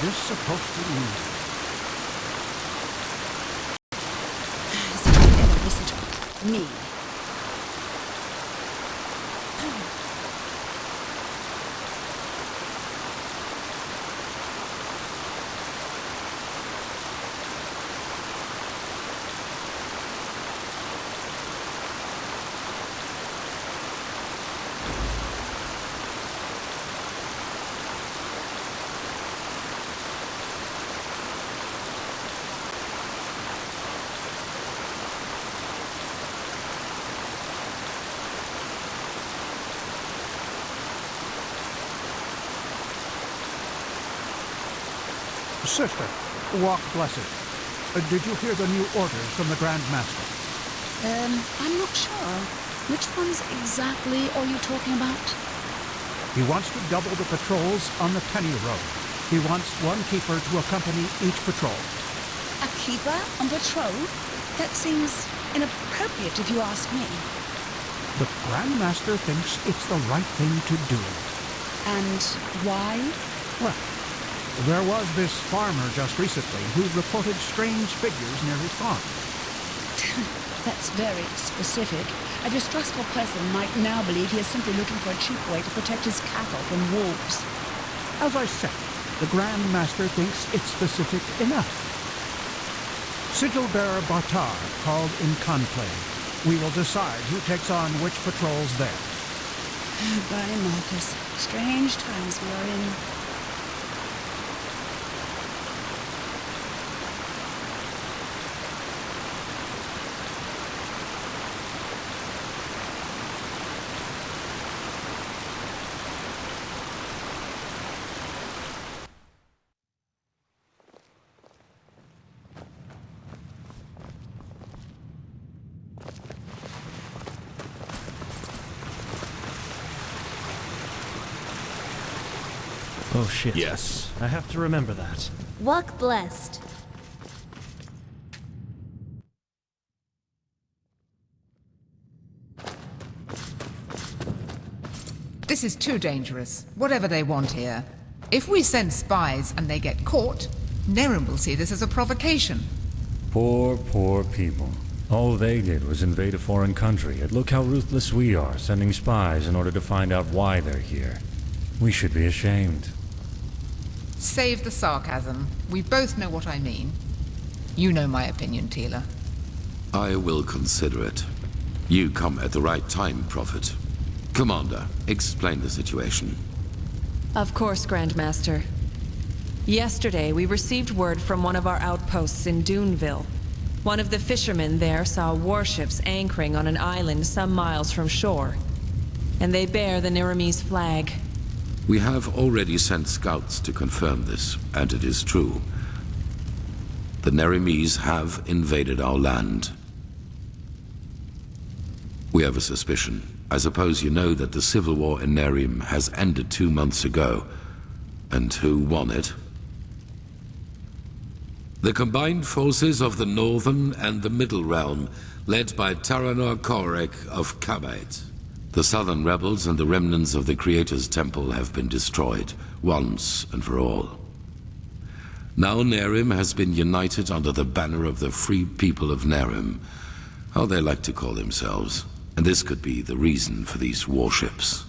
this supposed to mean? Is it ever listen to me? Sister, walk blessed. Did you hear the new orders from the Grand Master? I'm not sure. Which ones exactly are you talking about? He wants to double the patrols on the Penny Road. He wants one keeper to accompany each patrol. A keeper on patrol? That seems inappropriate if you ask me. The Grand Master thinks it's the right thing to do. And why? Well, there was this farmer just recently who reported strange figures near his farm. That's very specific. A distrustful person might now believe he is simply looking for a cheap way to protect his cattle from wolves. As I said, the Grand Master thinks it's specific enough. Sigil-bearer Bartar called in conclave. We will decide who takes on which patrols there. By Marcus, strange times we are in. Oh shit. Yes. I have to remember that. Walk blessed. This is too dangerous, whatever they want here. If we send spies and they get caught, Nerim will see this as a provocation. Poor people. All they did was invade a foreign country, and look how ruthless we are, sending spies in order to find out why they're here. We should be ashamed. Save the sarcasm. We both know what I mean. You know my opinion, Tila. I will consider it. You come at the right time, Prophet. Commander, explain the situation. Of course, Grandmaster. Yesterday, we received word from one of our outposts in Duneville. One of the fishermen there saw warships anchoring on an island some miles from shore. And they bear the Nerimese flag. We have already sent scouts to confirm this, and it is true. The Nerimese have invaded our land. We have a suspicion. I suppose you know that the civil war in Nerim has ended 2 months ago. And who won it? The combined forces of the Northern and the Middle Realm, led by Taranor Korek of Kabait. The southern rebels and the remnants of the Creator's Temple have been destroyed, once and for all. Now Nerim has been united under the banner of the Free People of Nerim, how they like to call themselves, and this could be the reason for these warships.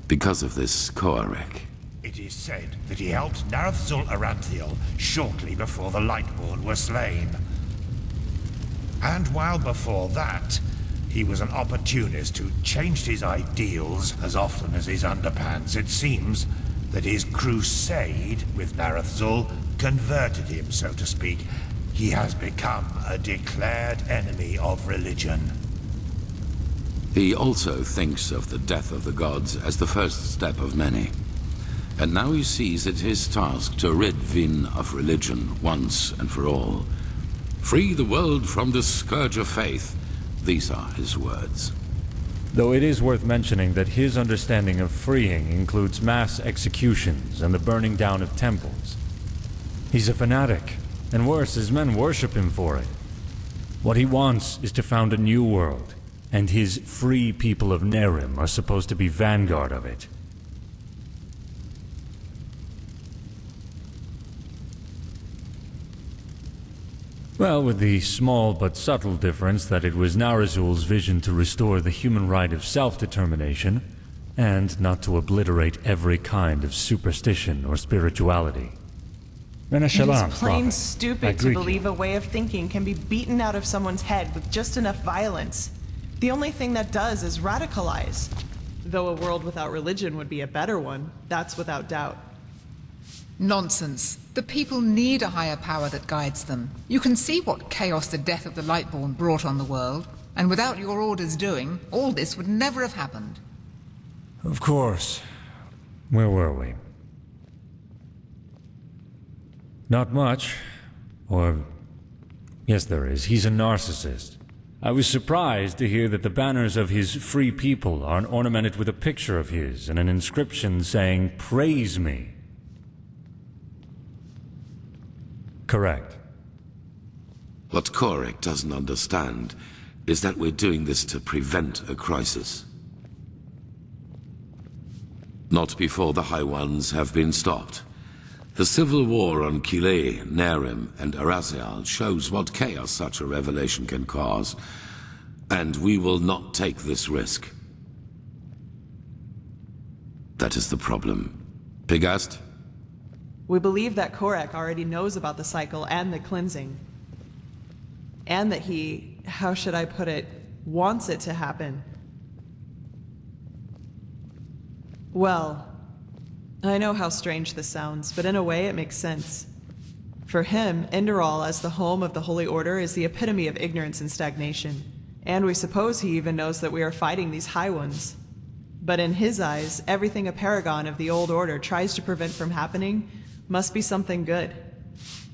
Because of this Korek. It is said that he helped Narathzul Aranthiel shortly before the Lightborn were slain. And while before that, he was an opportunist who changed his ideals as often as his underpants, it seems that his crusade with Narathzul converted him, so to speak. He has become a declared enemy of religion. He also thinks of the death of the gods as the first step of many. And now he sees it his task to rid Vin of religion once and for all. Free the world from the scourge of faith. These are his words. Though it is worth mentioning that his understanding of freeing includes mass executions and the burning down of temples. He's a fanatic, and worse, his men worship him for it. What he wants is to found a new world, and his free people of Nerim are supposed to be vanguard of it. Well, with the small but subtle difference that it was Narazul's vision to restore the human right of self-determination, and not to obliterate every kind of superstition or spirituality. It is plain Prophet. stupid to believe a way of thinking can be beaten out of someone's head with just enough violence. The only thing that does is radicalize. Though a world without religion would be a better one, that's without doubt. Nonsense. The people need a higher power that guides them. You can see what chaos the death of the Lightborn brought on the world, and without your orders doing, all this would never have happened. Of course. Where were we? Not much. Or... yes, there is. He's a narcissist. I was surprised to hear that the banners of his free people are ornamented with a picture of his and an inscription saying, "Praise me." Correct. What Korek doesn't understand is that we're doing this to prevent a crisis. Not before the High Ones have been stopped. The civil war on Kile, Nerim, and Arazial shows what chaos such a revelation can cause, and we will not take this risk. That is the problem. Pigast? We believe that Korek already knows about the cycle and the cleansing. And that he, how should I put it, wants it to happen. Well, I know how strange this sounds, but in a way it makes sense. For him, Enderal as the home of the Holy Order is the epitome of ignorance and stagnation. And we suppose he even knows that we are fighting these High Ones. But in his eyes, everything a paragon of the Old Order tries to prevent from happening must be something good.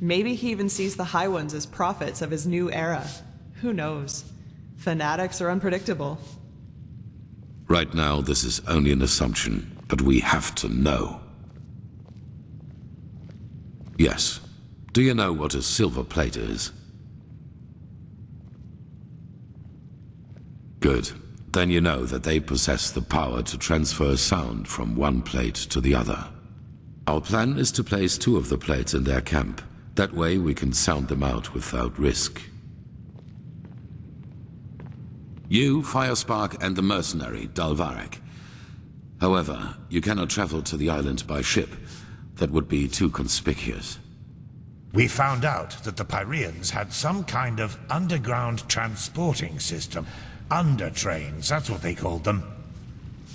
Maybe he even sees the High Ones as prophets of his new era. Who knows? Fanatics are unpredictable. Right now, this is only an assumption, but we have to know. Yes. Do you know what a silver plate is? Good. Then you know that they possess the power to transfer sound from one plate to the other. Our plan is to place 2 of the plates in their camp. That way we can sound them out without risk. You, Firespark, and the mercenary, Dalvarek. However, you cannot travel to the island by ship. That would be too conspicuous. We found out that the Pyreans had some kind of underground transporting system. Undertrains, that's what they called them.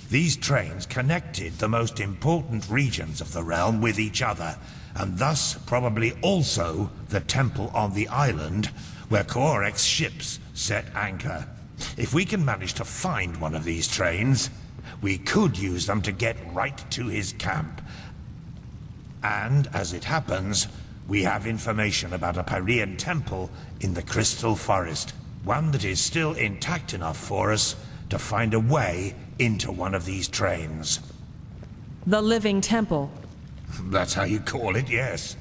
These trains connected the most important regions of the realm with each other, and thus probably also the temple on the island where Korek's ships set anchor. If we can manage to find one of these trains, we could use them to get right to his camp. And, as it happens, we have information about a Pyrean temple in the Crystal Forest. One that is still intact enough for us to find a way into one of these trains. The Living Temple. That's how you call it, yes.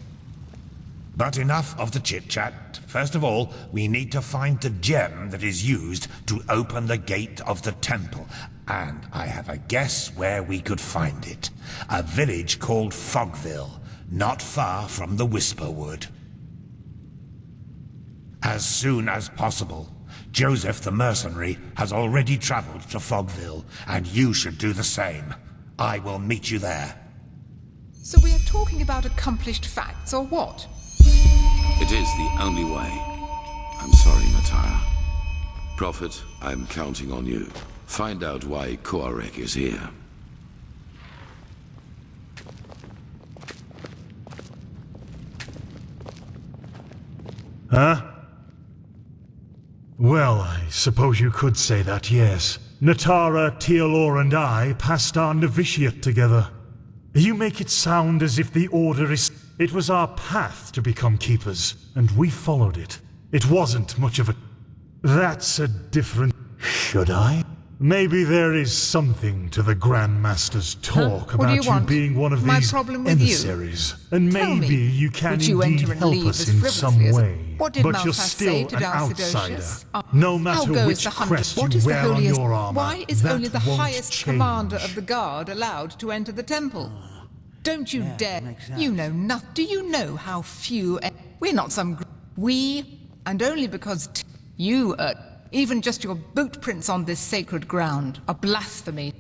But enough of the chit-chat. First of all, we need to find the gem that is used to open the gate of the temple. And I have a guess where we could find it. A village called Fogville, not far from the Whisperwood. As soon as possible. Joseph the mercenary has already traveled to Fogville, and you should do the same. I will meet you there. So we are talking about accomplished facts, or what? It is the only way. I'm sorry, Natara. Prophet, I'm counting on you. Find out why Korek is here. Huh? Well, I suppose you could say that, yes. Natara, Tealor, and I passed our novitiate together. You make it sound as if the Order is... It was our path to become keepers, and we followed it. It wasn't much of a... That's a different... Should I? Maybe there is something to the Grand Master's talk What do about you want? being one of My these problem with you? emissaries. And Tell maybe me, you can would you indeed enter and help leave us as in frivolously some as- way. What did But you're Malphas still say to an Darcy outsider. Docius? No How matter goes which the hunter? crest What you is the wear on holiest? your armor, Why is that only the won't highest change. commander of the guard allowed to enter the temple? Don't you dare! You know nothing. Do you know how few? We're not some. We And only because you, even just your boot prints on this sacred ground, are blasphemy.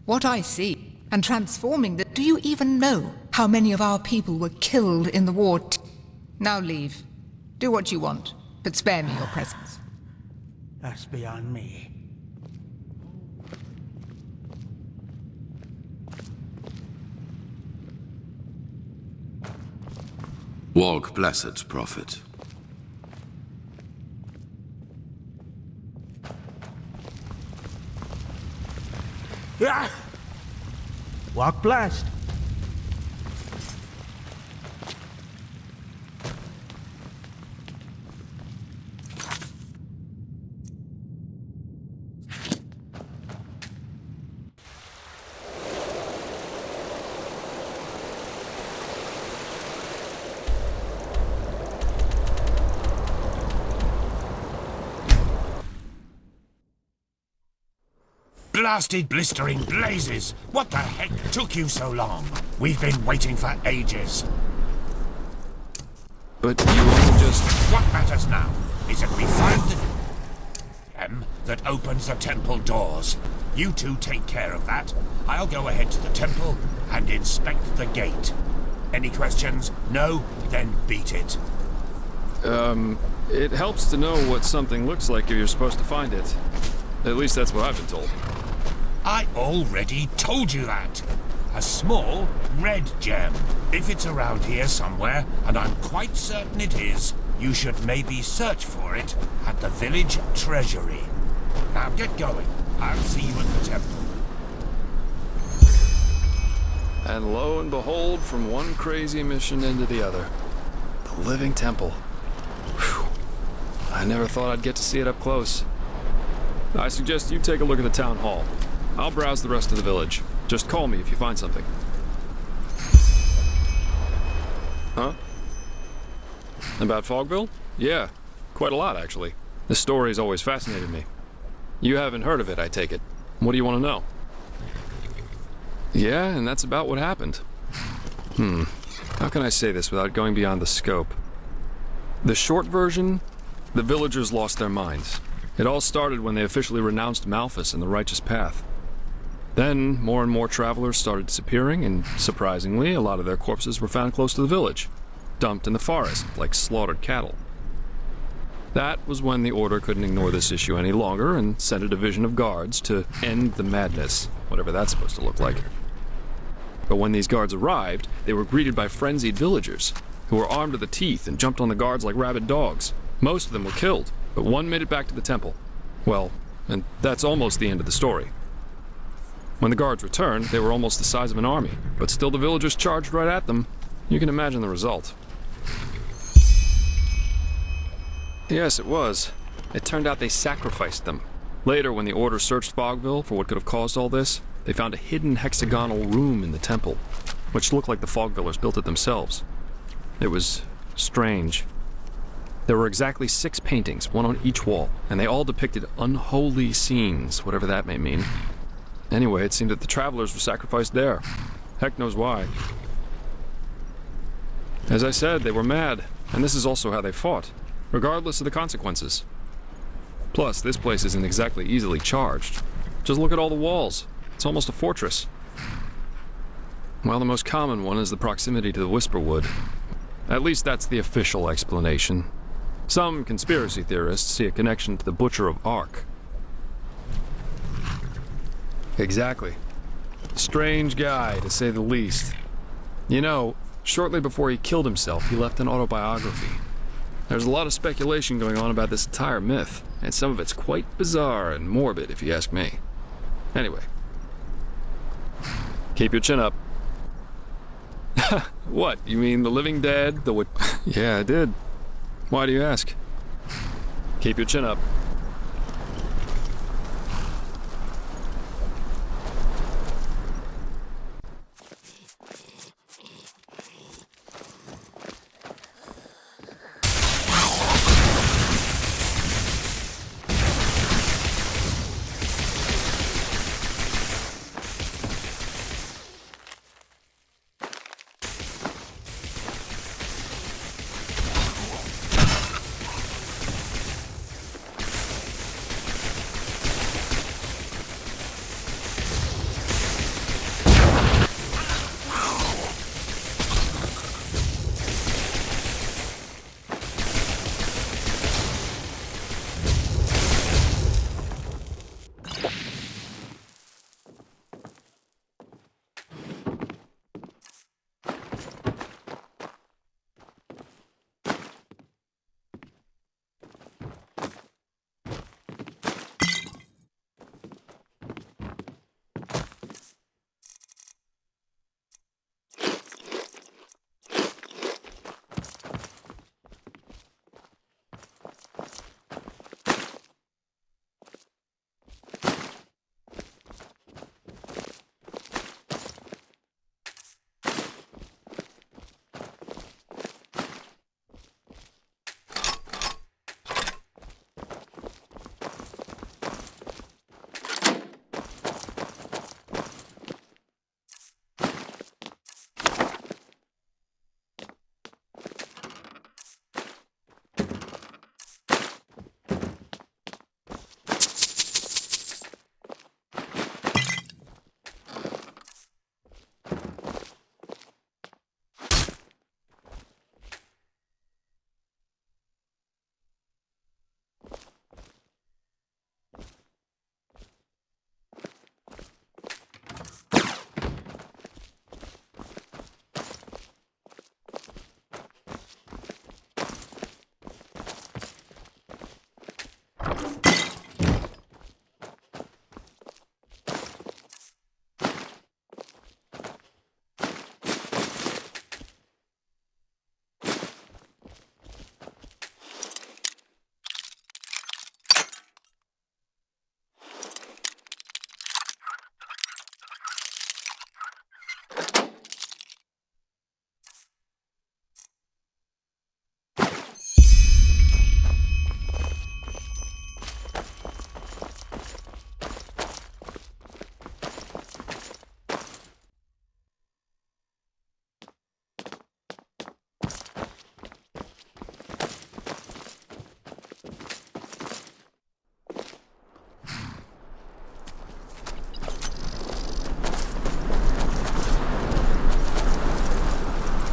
What I see, and transforming the... Do you even know how many of our people were killed in the war? Now leave. Do what you want, but spare me your presence. That's beyond me. Walk blessed, prophet. Ah! Walk blessed. Blasted blistering blazes! What the heck took you so long? We've been waiting for ages. But you all just... What matters now is that we find the gem that opens the temple doors. You two take care of that. I'll go ahead to the temple and inspect the gate. Any questions? No? Then beat it. It helps to know what something looks like if you're supposed to find it. At least that's what I've been told. I already told you that. A small, red gem. If it's around here somewhere, and I'm quite certain it is, you should maybe search for it at the village treasury. Now get going. I'll see you at the temple. And lo and behold, from one crazy mission into the other. The living temple. Whew. I never thought I'd get to see it up close. I suggest you take a look at the town hall. I'll browse the rest of the village. Just call me if you find something. Huh? About Fogville? Yeah, quite a lot actually. The story's always fascinated me. You haven't heard of it, I take it. What do you want to know? Yeah, and that's about what happened. How can I say this without going beyond the scope? The short version, the villagers lost their minds. It all started when they officially renounced Malphas and the righteous path. Then, more and more travelers started disappearing, and surprisingly, a lot of their corpses were found close to the village, dumped in the forest like slaughtered cattle. That was when the Order couldn't ignore this issue any longer and sent a division of guards to end the madness, whatever that's supposed to look like. But when these guards arrived, they were greeted by frenzied villagers, who were armed to the teeth and jumped on the guards like rabid dogs. Most of them were killed, but one made it back to the temple. Well, and that's almost the end of the story. When the guards returned, they were almost the size of an army, but still the villagers charged right at them. You can imagine the result. Yes, it was. It turned out they sacrificed them. Later, when the Order searched Fogville for what could have caused all this, they found a hidden hexagonal room in the temple, which looked like the Fogvillers built it themselves. It was strange. There were exactly 6 paintings, one on each wall, and they all depicted unholy scenes, whatever that may mean. Anyway, it seemed that the travelers were sacrificed there. Heck knows why. As I said, they were mad, and this is also how they fought, regardless of the consequences. Plus, this place isn't exactly easily charged. Just look at all the walls. It's almost a fortress. Well, the most common one is the proximity to the Whisperwood. At least that's the official explanation. Some conspiracy theorists see a connection to the Butcher of Ark. Exactly. Strange guy, to say the least. You know, shortly before he killed himself, he left an autobiography. There's a lot of speculation going on about this entire myth, and some of it's quite bizarre and morbid, if you ask me. Anyway. Keep your chin up. What, you mean the living dead, the what? Yeah, I did. Why do you ask? Keep your chin up.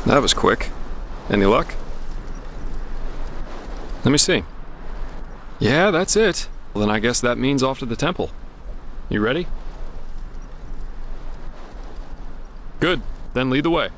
That was quick. Any luck? Let me see. Yeah, that's it. Well, then I guess that means off to the temple. You ready? Good. Then lead the way.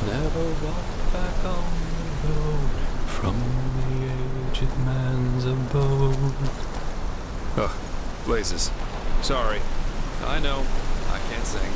Never walk back on the road from the aged man's abode. Ugh, blazes. Sorry. I know. I can't sing.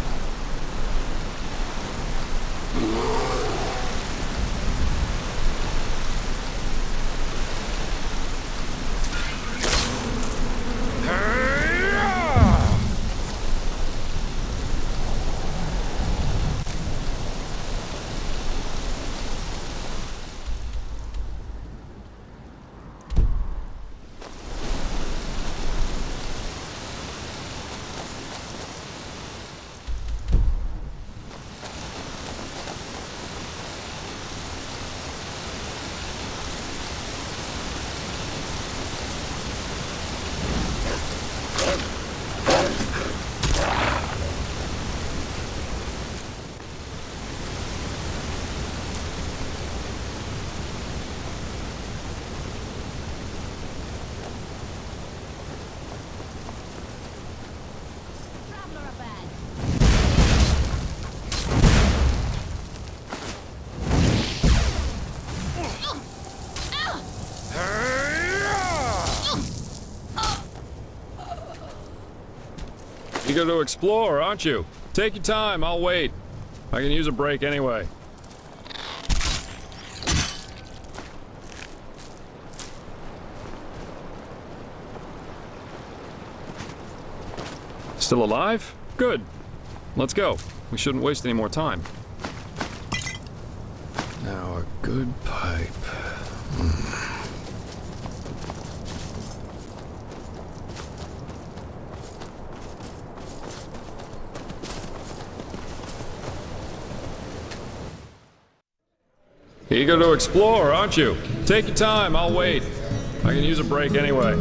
Eager to explore, aren't you? Take your time, I'll wait. I can use a break anyway. Still alive? Good. Let's go. We shouldn't waste any more time. Now a good pipe. Eager to explore, aren't you? Take your time, I'll wait. I can use a break anyway.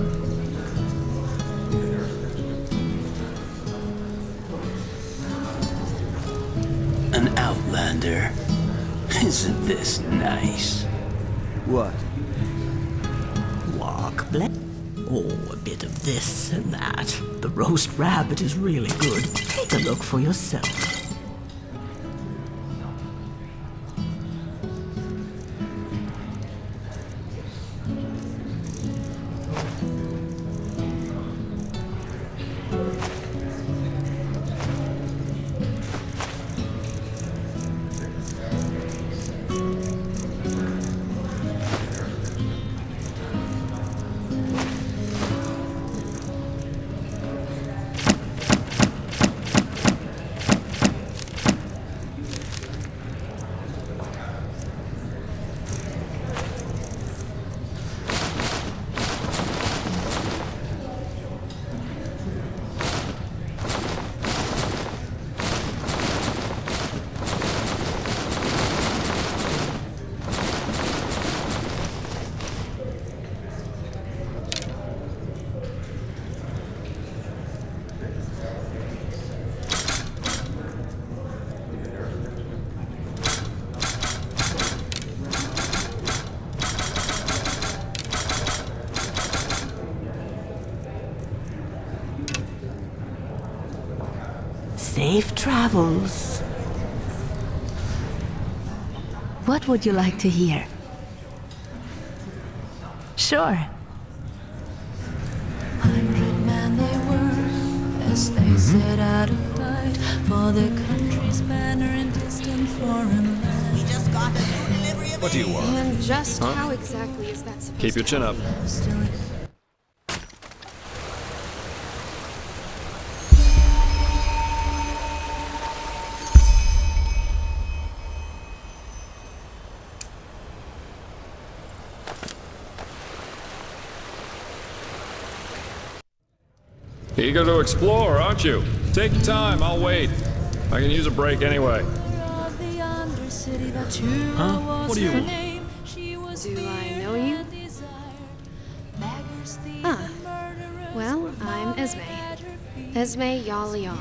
An outlander. Isn't this nice? What? Walk, oh, a bit of this and that. The roast rabbit is really good. Take a look for yourself. Safe travels. What would you like to hear? Sure. 100 men they were, as they set out to fight for their country's banner in distant foreign lands. We just got a new delivery of What do you want? And just how exactly is that supposed to Keep your chin up. Eager to explore, aren't you? Take your time, I'll wait. I can use a break anyway. Huh? What do you want? Do I know you? Ah. Well, I'm Esme. Esme Yalial.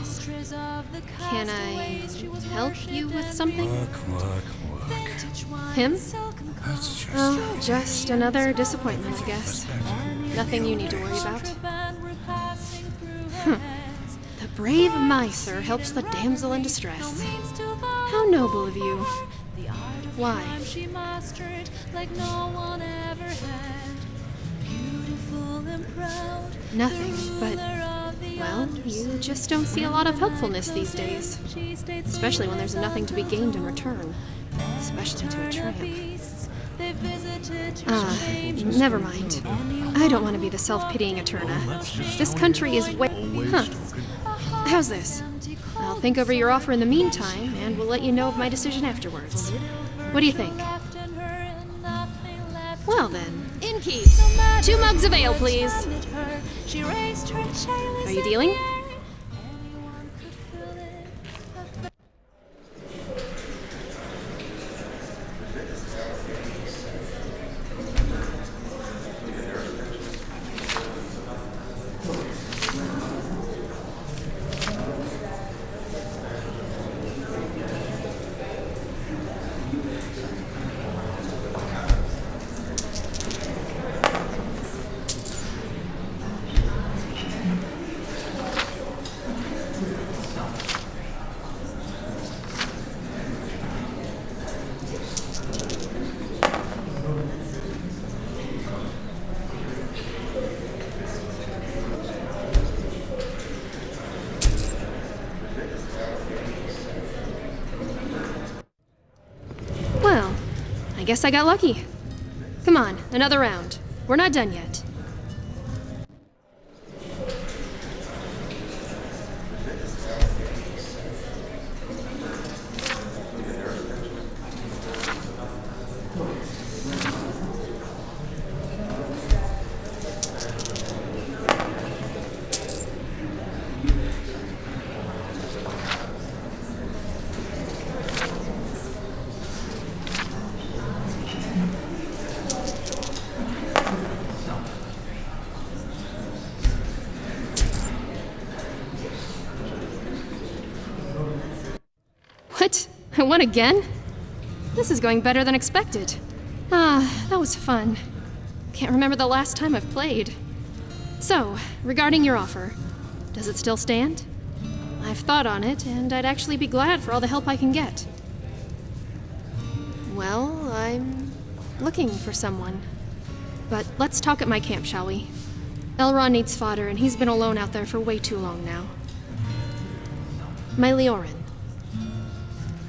Can I help you with something? Work. Him? That's just... Oh, just another disappointment, I guess. Nothing you need to worry about. The brave miser helps the damsel in distress. How noble of you. Why? Nothing, but, well, you just don't see a lot of helpfulness these days. Especially when there's nothing to be gained in return. Especially to a tramp. Never mind. I don't want to be the self-pitying Eterna. This country is way... Huh. How's this? I'll think over your offer in the meantime, and we'll let you know of my decision afterwards. What do you think? Well then, innkeep! 2 mugs of ale, please! Are you dealing? Well, I guess I got lucky. Come on, another round. We're not done yet. I won again? This is going better than expected. Ah, that was fun. Can't remember the last time I've played. So, regarding your offer, does it still stand? I've thought on it, and I'd actually be glad for all the help I can get. Well, I'm looking for someone. But let's talk at my camp, shall we? Elrond needs fodder, and he's been alone out there for way too long now. My Leorin.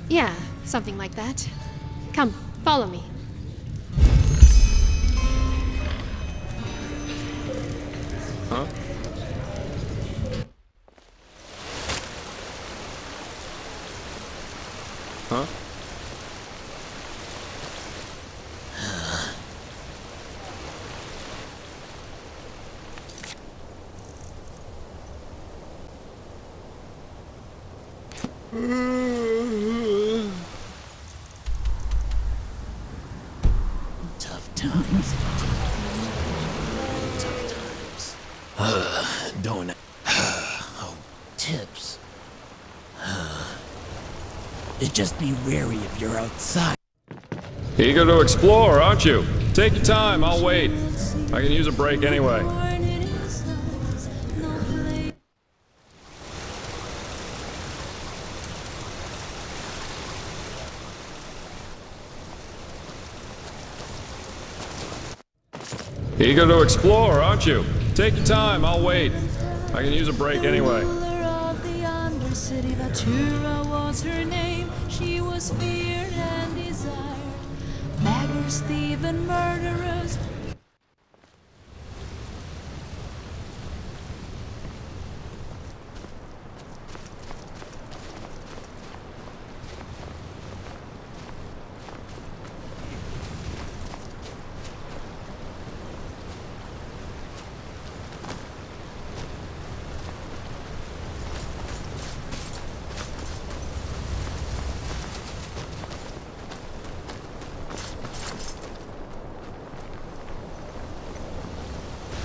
Yeah, something like that. Come, follow me. Huh? Huh? Tough times. Don't I? Oh, tips. Just be wary if you're outside. Eager to explore, aren't you? Take your time, I'll wait. I can use a break anyway. Eager to explore, aren't you? Take your time, I'll wait. I can use a break anyway. Vatura was her name. She was feared and desired. Beggars, thieves, and murderers.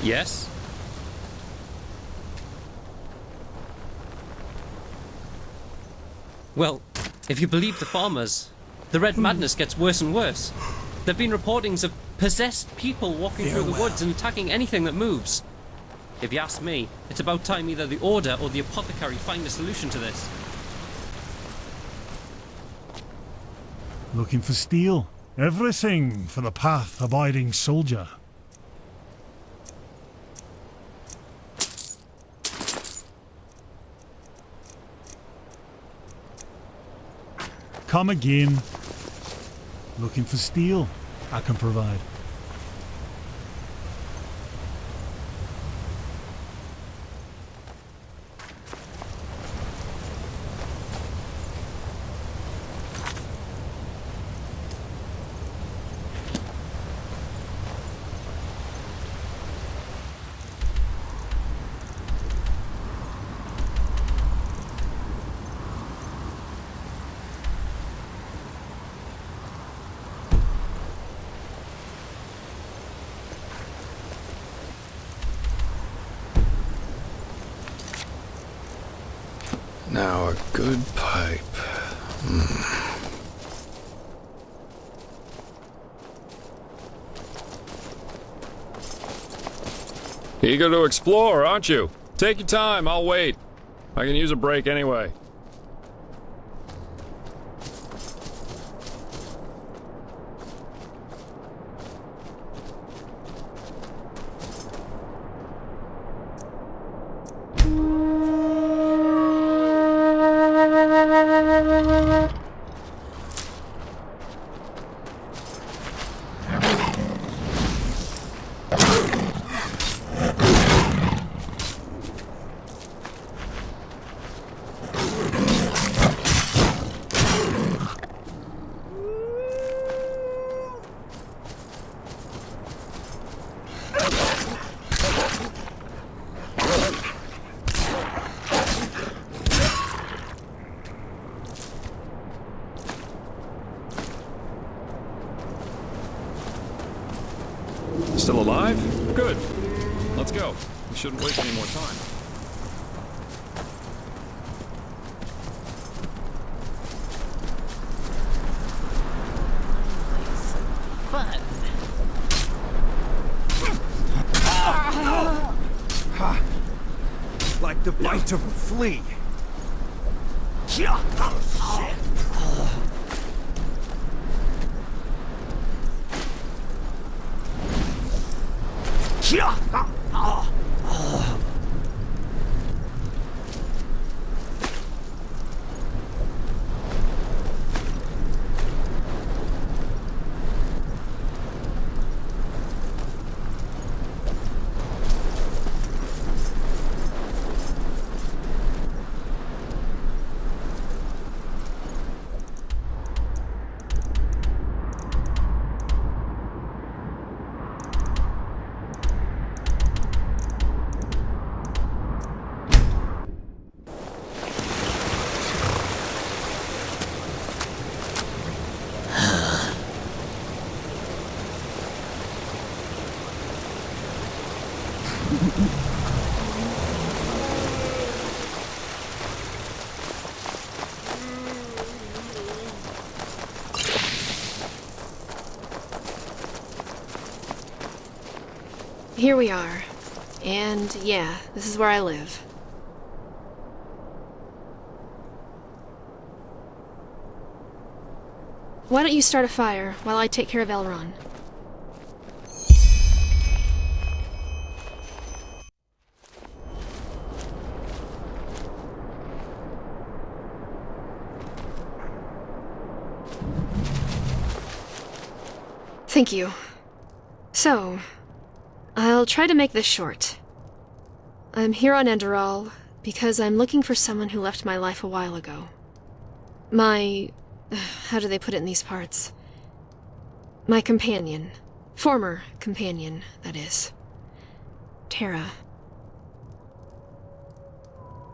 Yes? Well, if you believe the farmers, the Red Madness gets worse and worse. There have been reportings of possessed people walking through the woods and attacking anything that moves. If you ask me, it's about time either the Order or the Apothecary find a solution to this. Looking for steel. Everything for the path-abiding soldier. Come again. Looking for steel. I can provide. Now a good pipe. Eager to explore, aren't you? Take your time, I'll wait. I can use a break anyway. Still alive? Good. Let's go. We shouldn't waste any more time. the fighter will flee. Here we are. And yeah, this is where I live. Why don't you start a fire while I take care of Elron? Thank you. So, I'll try to make this short. I'm here on Enderal because I'm looking for someone who left my life a while ago. How do they put it in these parts? My companion. Former companion, that is. Tara.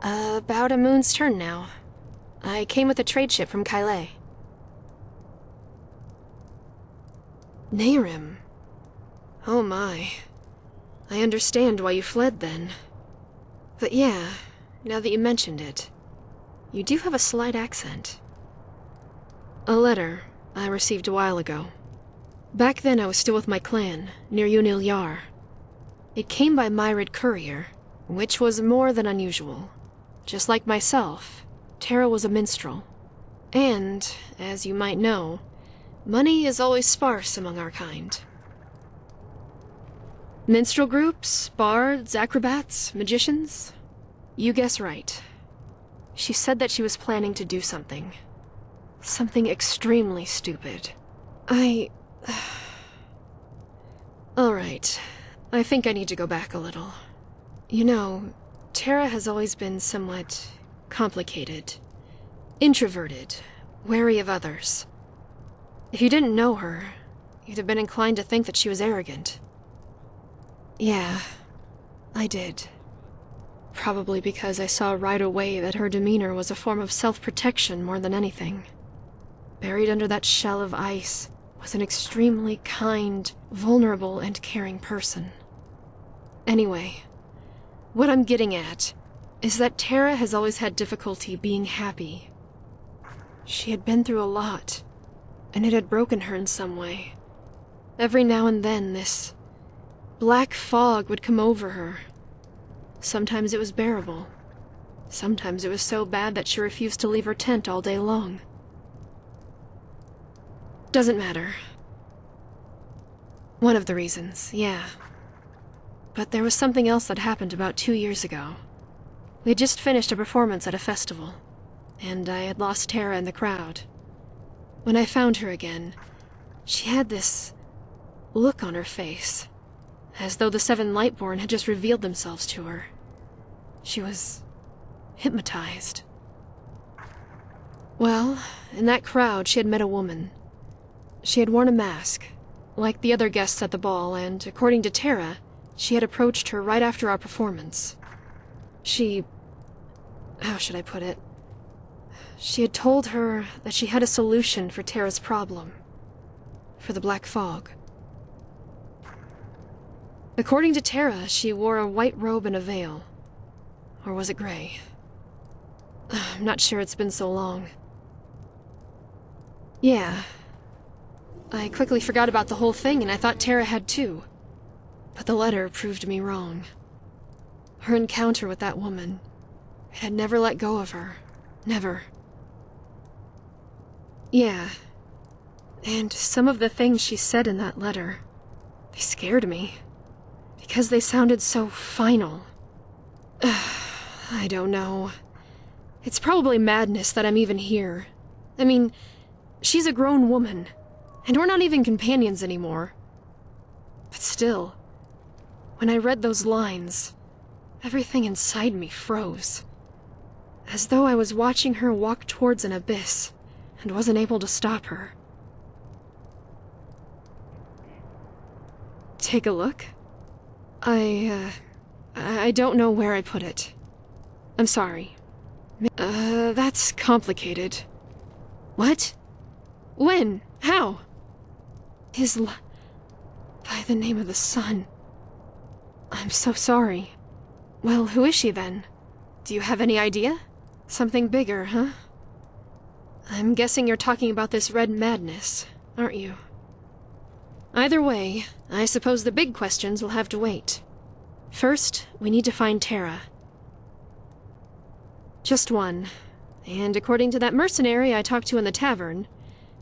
About a moon's turn now. I came with a trade ship from Kylé. Nehrim. Oh my. I understand why you fled then. But yeah, now that you mentioned it, you do have a slight accent. A letter I received a while ago. Back then I was still with my clan, near Unil Yar. It came by Myrid courier, which was more than unusual. Just like myself, Tara was a minstrel. And, as you might know, money is always sparse among our kind. Minstrel groups, bards, acrobats, magicians? You guess right. She said that she was planning to do something. Something extremely stupid. Alright. I think I need to go back a little. You know, Tara has always been somewhat complicated. Introverted. Wary of others. If you didn't know her, you'd have been inclined to think that she was arrogant. Yeah, I did. Probably because I saw right away that her demeanor was a form of self-protection more than anything. Buried under that shell of ice was an extremely kind, vulnerable, and caring person. Anyway, what I'm getting at is that Tara has always had difficulty being happy. She had been through a lot, and it had broken her in some way. Every now and then, this black fog would come over her. Sometimes it was bearable. Sometimes it was so bad that she refused to leave her tent all day long. Doesn't matter. One of the reasons, yeah. But there was something else that happened about 2 years ago. We had just finished a performance at a festival, and I had lost Tara in the crowd. When I found her again, she had this look on her face, as though the 7 Lightborn had just revealed themselves to her. She was hypnotized. Well, in that crowd she had met a woman. She had worn a mask, like the other guests at the ball, and according to Tara, she had approached her right after our performance. How should I put it? She had told her that she had a solution for Tara's problem. For the black fog. According to Tara, she wore a white robe and a veil. Or was it gray? I'm not sure, it's been so long. Yeah. I quickly forgot about the whole thing, and I thought Tara had too. But the letter proved me wrong. Her encounter with that woman, I had never let go of her. Never. Yeah. And some of the things she said in that letter, they scared me. Because they sounded so final. I don't know. It's probably madness that I'm even here. I mean, she's a grown woman, and we're not even companions anymore. But still, when I read those lines, everything inside me froze. As though I was watching her walk towards an abyss, and wasn't able to stop her. Take a look? I don't know where I put it. I'm sorry. That's complicated. What? When? How? By the name of the sun. I'm so sorry. Well, who is she then? Do you have any idea? Something bigger, huh? I'm guessing you're talking about this red madness, aren't you? Either way, I suppose the big questions will have to wait. First, we need to find Terra. Just one. And according to that mercenary I talked to in the tavern,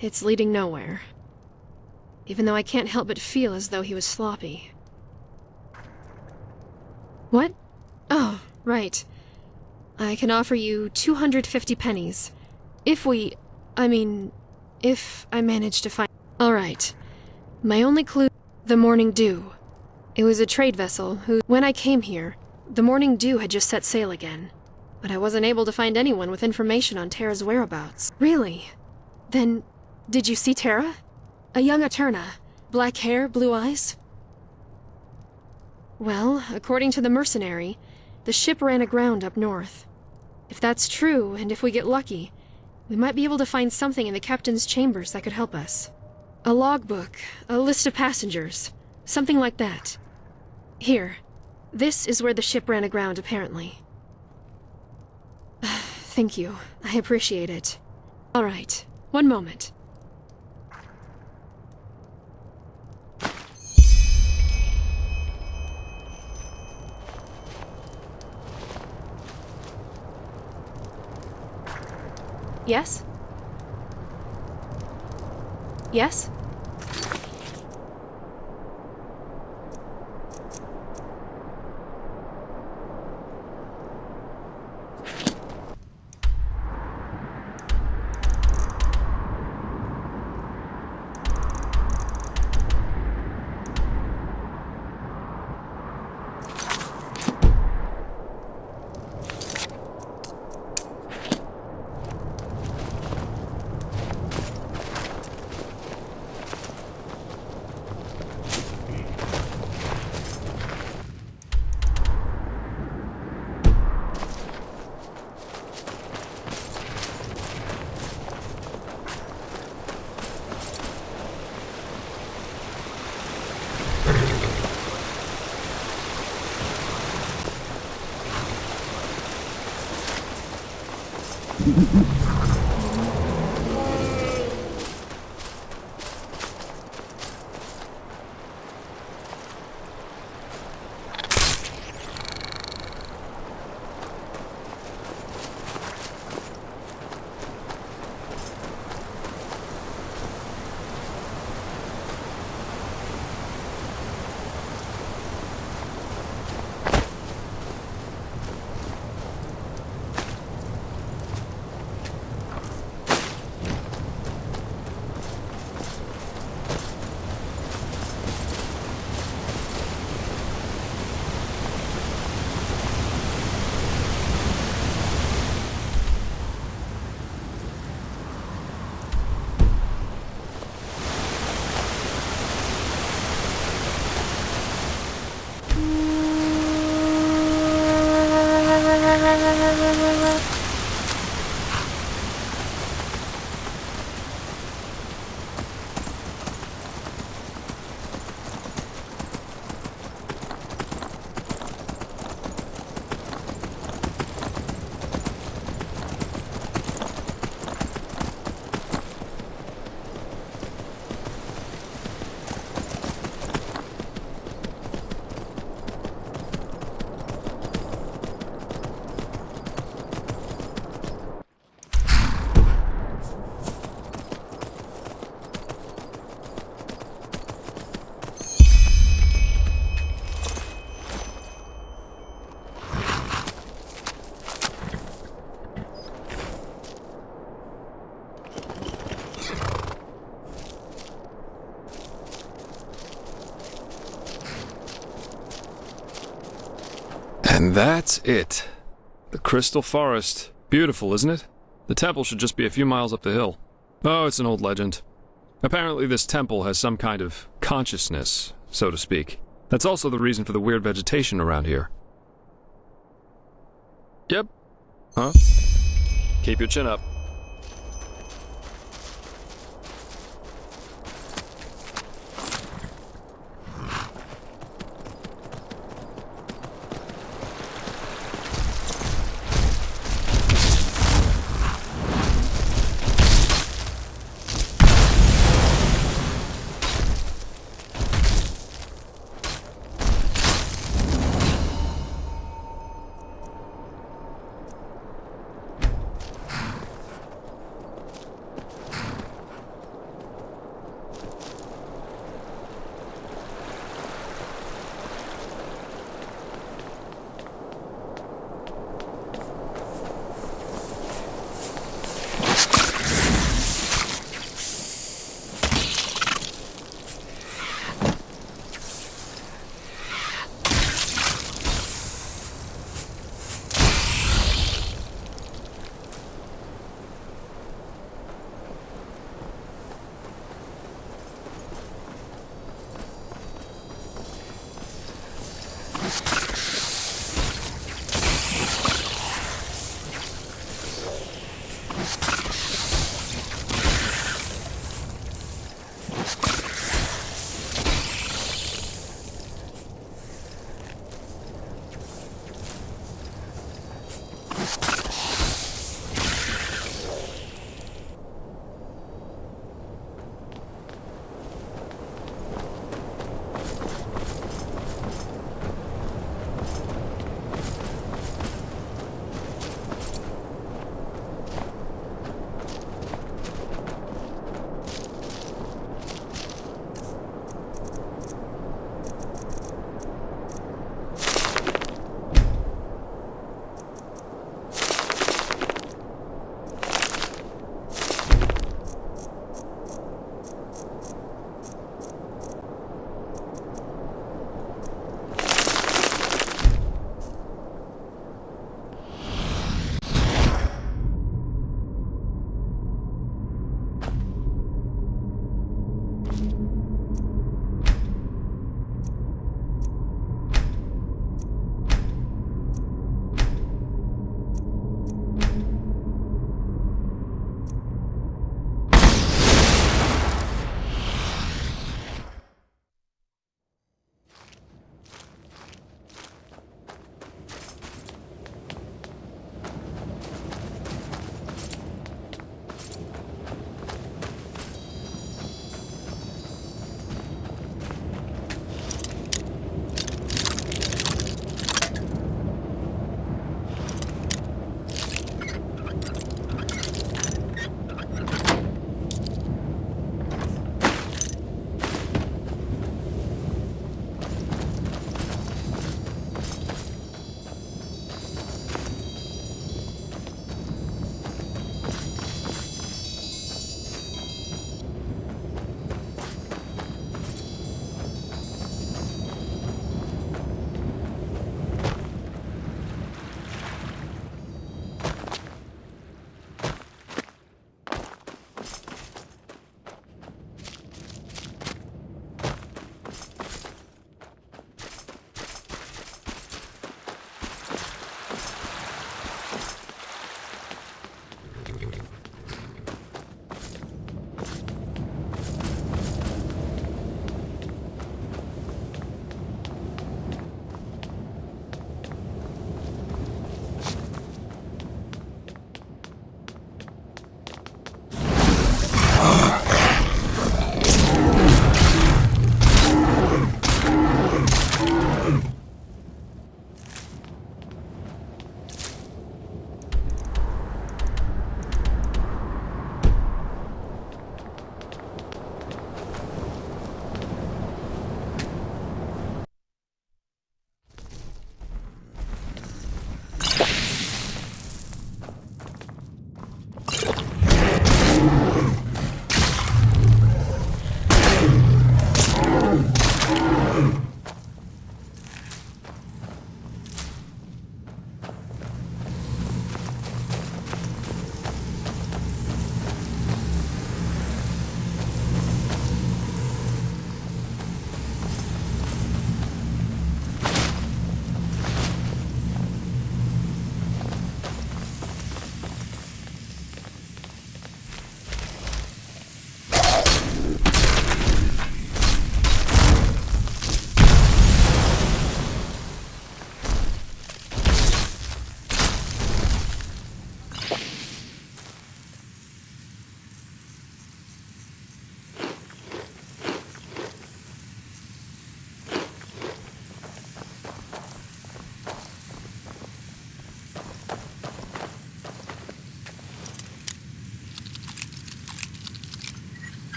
it's leading nowhere. Even though I can't help but feel as though he was sloppy. What? Oh, right. I can offer you 250 pennies. If I manage to find... Alright. My only clue... The Morning Dew. It was a trade vessel who... When I came here, the Morning Dew had just set sail again. But I wasn't able to find anyone with information on Terra's whereabouts. Really? Then, did you see Terra? A young Eterna. Black hair, blue eyes? Well, according to the mercenary, the ship ran aground up north. If that's true, and if we get lucky, we might be able to find something in the captain's chambers that could help us. A logbook, a list of passengers, something like that. Here, this is where the ship ran aground, apparently. Thank you. I appreciate it. All right, one moment. Yes? Yes? And that's it. The Crystal Forest. Beautiful, isn't it? The temple should just be a few miles up the hill. Oh, it's an old legend. Apparently this temple has some kind of consciousness, so to speak. That's also the reason for the weird vegetation around here. Yep. Huh? Keep your chin up.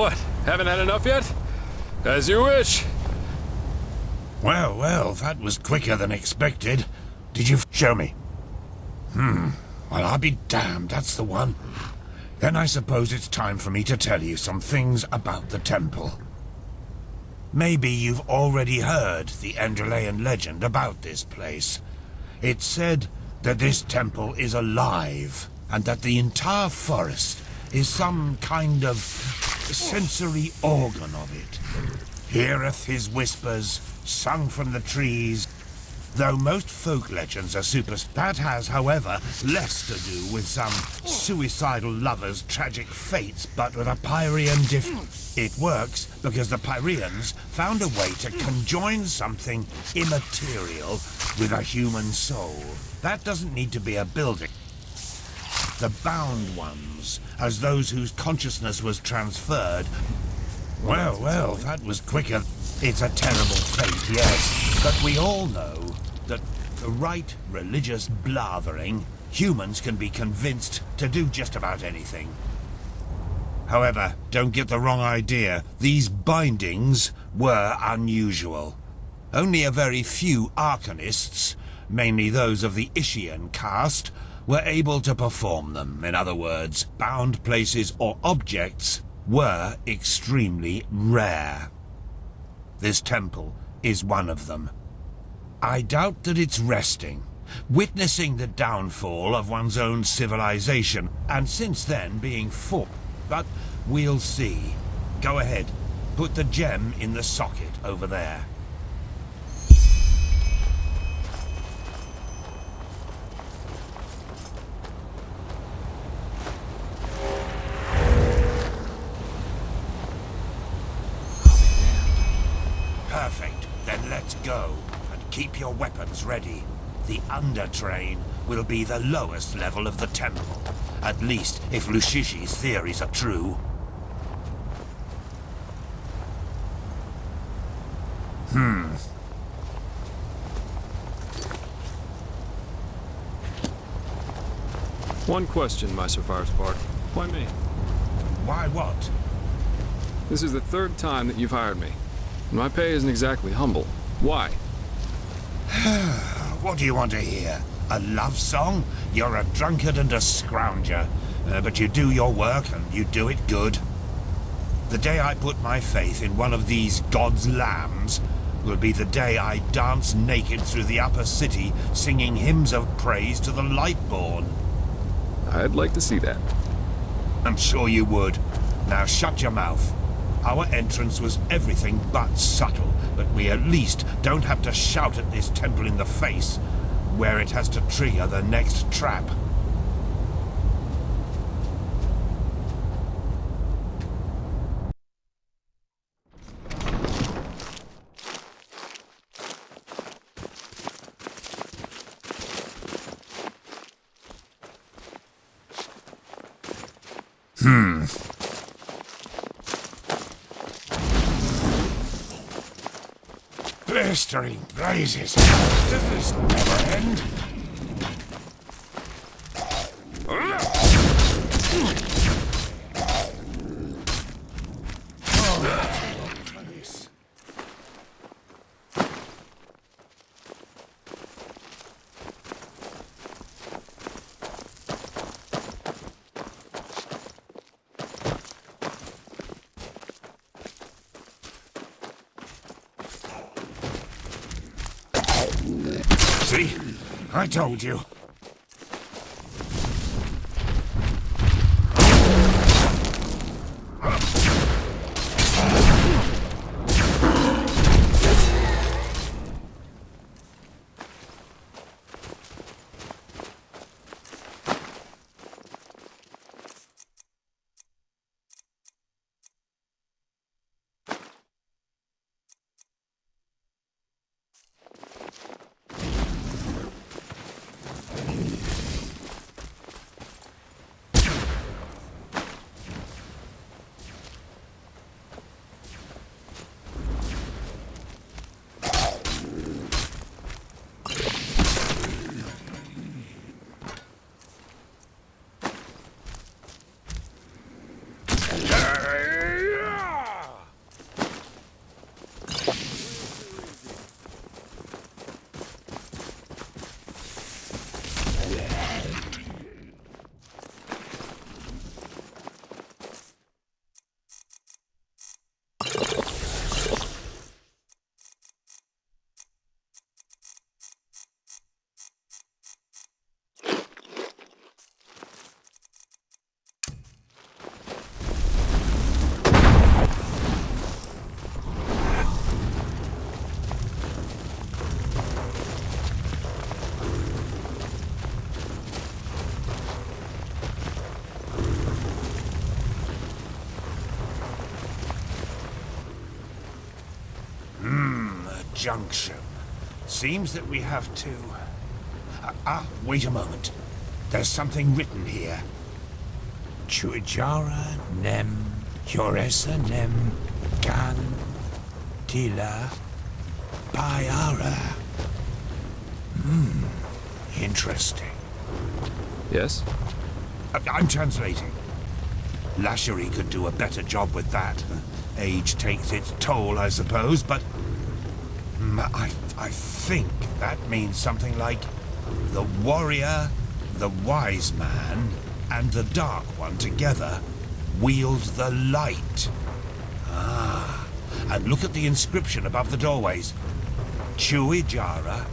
What? Haven't had enough yet? As you wish. Well, well, that was quicker than expected. Did you show me? Well, I'll be damned, that's the one. Then I suppose it's time for me to tell you some things about the temple. Maybe you've already heard the Enderalian legend about this place. It's said that this temple is alive, and that the entire forest is some kind of sensory organ of it. Heareth his whispers, sung from the trees. Though most folk legends are that has, however, less to do with some suicidal lover's tragic fates, but with a Pyrean It works because the Pyreans found a way to conjoin something immaterial with a human soul. That doesn't need to be a building. The bound ones, as those whose consciousness was transferred. Well, well, that was quicker. It's a terrible fate, yes, but we all know that the right religious blathering, humans can be convinced to do just about anything. However, don't get the wrong idea. These bindings were unusual. Only a very few arcanists, mainly those of the Ishian caste, were able to perform them. In other words, bound places or objects were extremely rare. This temple is one of them. I doubt that it's resting, witnessing the downfall of one's own civilization, and since then being fought. But we'll see. Go ahead, put the gem in the socket over there. Perfect. Then let's go. And keep your weapons ready. The undertrain will be the lowest level of the temple. At least, if Lushishi's theories are true. One question, Maester Firespark. Why me? Why what? This is the third time that you've hired me. My pay isn't exactly humble. Why? What do you want to hear? A love song? You're a drunkard and a scrounger. But you do your work, and you do it good. The day I put my faith in one of these god's lambs will be the day I dance naked through the upper city, singing hymns of praise to the Lightborn. I'd like to see that. I'm sure you would. Now shut your mouth. Our entrance was everything but subtle, but we at least don't have to shout at this temple in the face, where it has to trigger the next trap. Blistering blazes! Does this never end? See? I told you. junction. Seems that we have to... wait a moment. There's something written here. Chuijara nem, Yoresa nem, Gan, Tila, Bayara. Interesting. Yes? I'm translating. Lashery could do a better job with that. Age takes its toll, I suppose, but... I think that means something like the warrior, the wise man, and the dark one together wield the light. Ah, and look at the inscription above the doorways. Chuijara,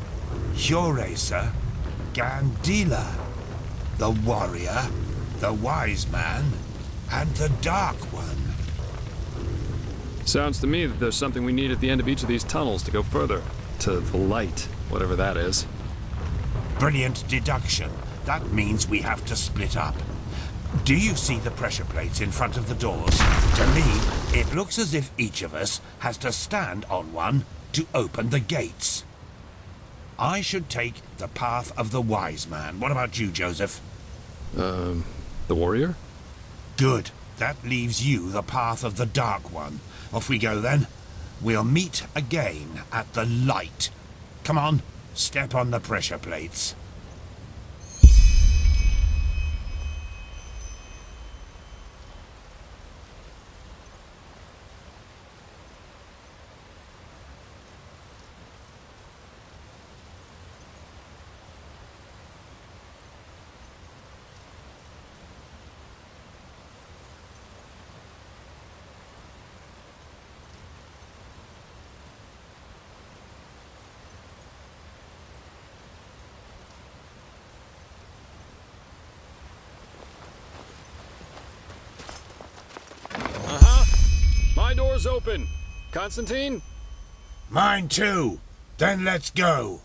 Yoresa, Gandila. The warrior, the wise man, and the dark one. Sounds to me that there's something we need at the end of each of these tunnels to go further. To the light, whatever that is. Brilliant deduction. That means we have to split up. Do you see the pressure plates in front of the doors? To me, it looks as if each of us has to stand on one to open the gates. I should take the path of the wise man. What about you, Joseph? The warrior? Good. That leaves you the path of the dark one. Off we go then. We'll meet again at the light. Come on, step on the pressure plates. My door's open. Constantine? Mine too. Then let's go.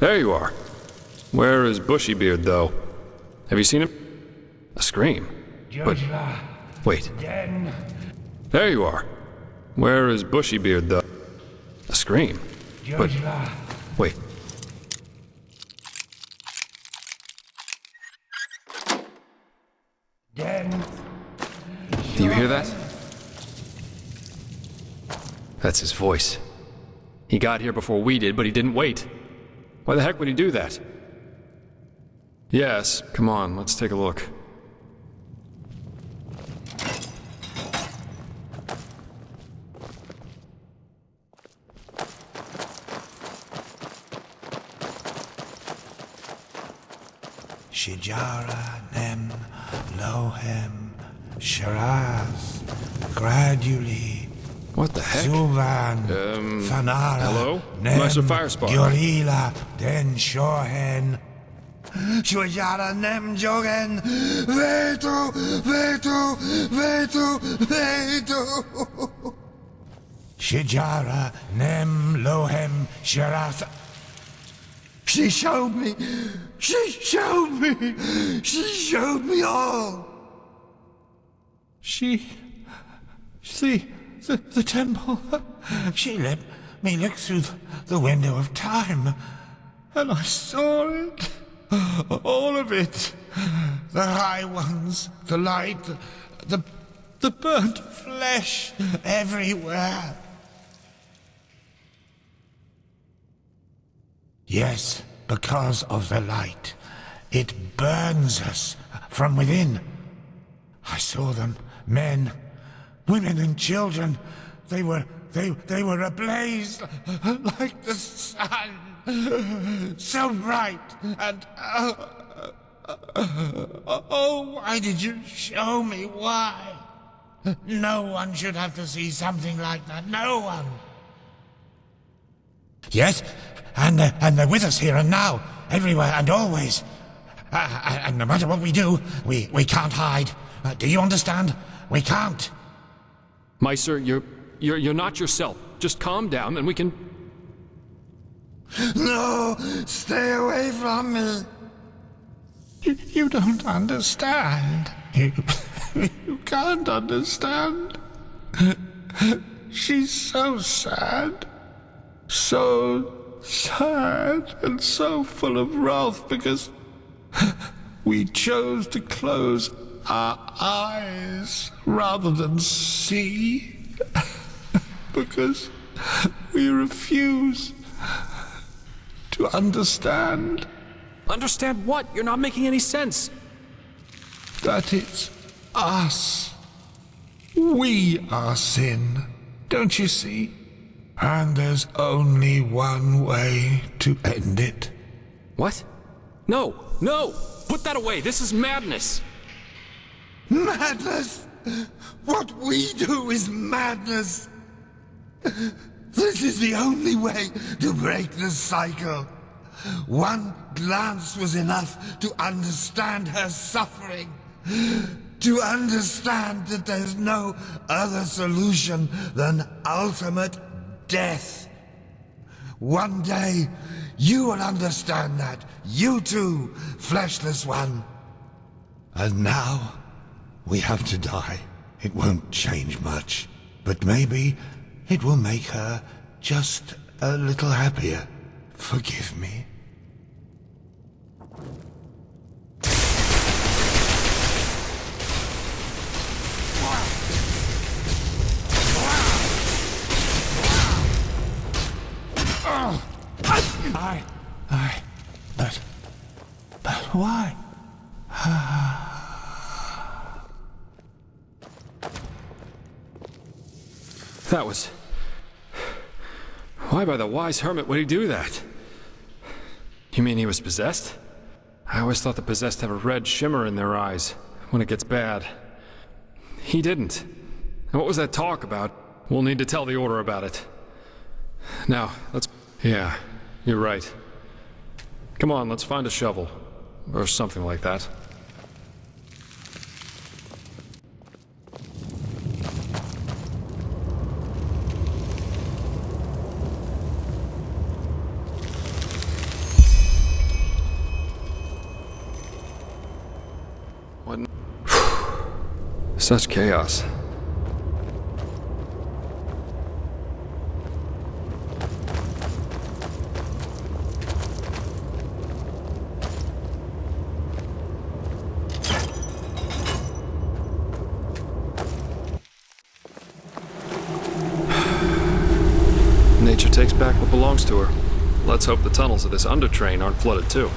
There you are. Where is Bushybeard, though? Have you seen him? A scream. But... wait. There you are. Where is Bushybeard, though? A scream. But... wait. Do you hear that? That's his voice. He got here before we did, but he didn't wait. Why the heck would he do that? Yes, come on, let's take a look. Shijara, Nem, Lohem, Shiraz, gradually. What the heck? Zuvan, Fanara, hello? Nem, Master Firespark. Gorilla, Den Shohen. Shijara, Nem, Jogen, Veto, Veto, Veto, Veto. Shijara, Nem, Lohem, Shiraz. She showed me. She showed me. She showed me all. The temple. She let me look through the window of time, and I saw it. All of it. The high ones, the light, the burnt flesh everywhere. Yes, because of the light. It burns us from within. I saw them, men, women and children. They were ablaze like the sun. So bright and oh, why did you show me? Why? No one should have to see something like that. No one. Yes, and they're with us here and now, everywhere and always. And no matter what we do, we can't hide. Do you understand? We can't. Meister, you're not yourself. Just calm down and we can... No, stay away from me. You don't understand. You can't understand. She's so sad. So sad and so full of wrath because we chose to close our eyes rather than see. Because we refuse to understand. Understand what? You're not making any sense. That it's us. We are sin. Don't you see? And there's only one way to end it. What? No, no! Put that away! This is madness! Madness? What we do is madness! This is the only way to break the cycle. One glance was enough to understand her suffering. To understand that there's no other solution than ultimate death. One day, you will understand that. You too, fleshless one. And now, we have to die. It won't change much. But maybe it will make her just a little happier. Forgive me. But why? That was... Why by the wise hermit would he do that? You mean he was possessed? I always thought the possessed have a red shimmer in their eyes when it gets bad. He didn't. And what was that talk about? We'll need to tell the Order about it. Now, let's... Yeah, you're right. Come on, let's find a shovel. Or something like that. Such chaos. Nature takes back what belongs to her. Let's hope the tunnels of this undertrain aren't flooded too.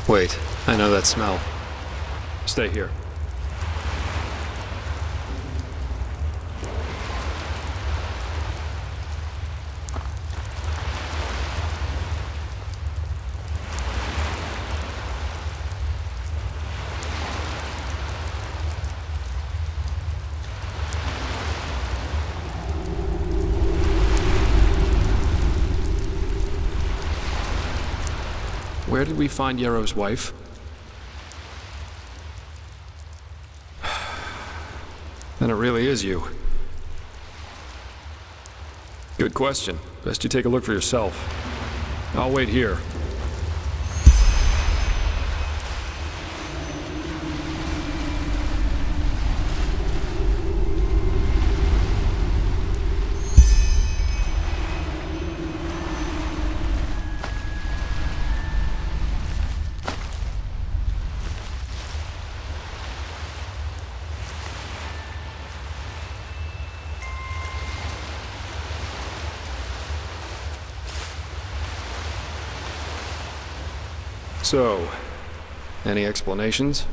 Wait, I know that smell. Stay here. Where did we find Yarrow's wife? Then it really is you. Good question. Best you take a look for yourself. I'll wait here. So, any explanations?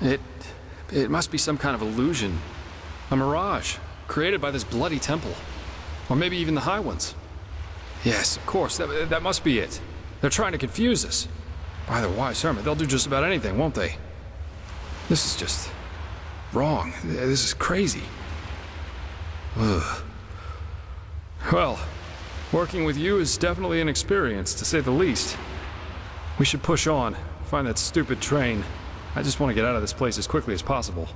It must be some kind of illusion. A mirage, created by this bloody temple. Or maybe even the High Ones. Yes, of course, that must be it. They're trying to confuse us. By their wise hermit, they'll do just about anything, won't they? This is just wrong. This is crazy. Ugh. Well, working with you is definitely an experience, to say the least. We should push on, find that stupid train. I just want to get out of this place as quickly as possible.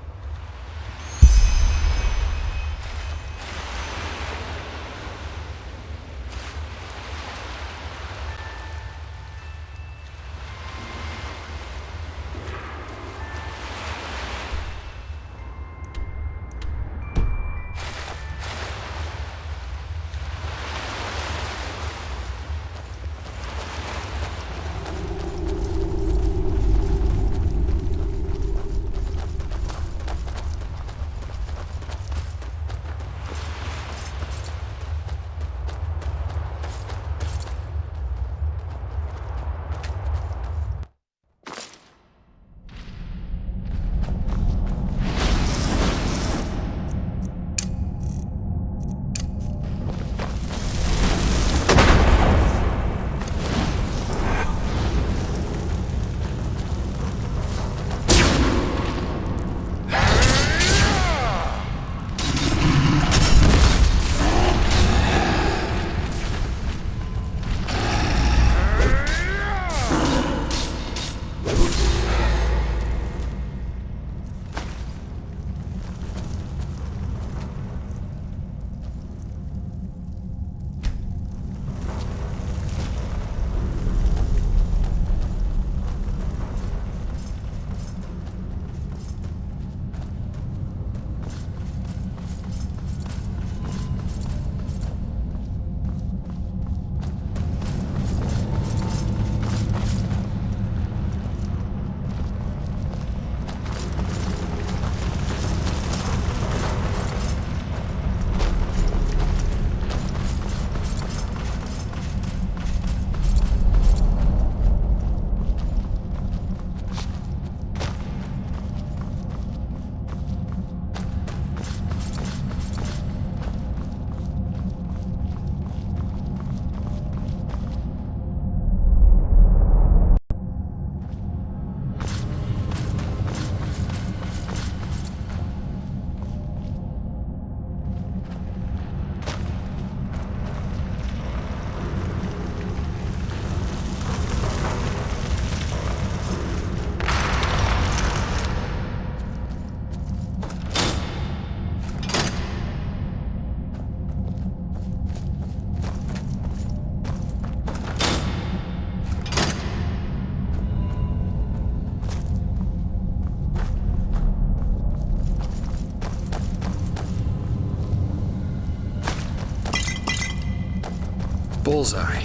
Bullseye.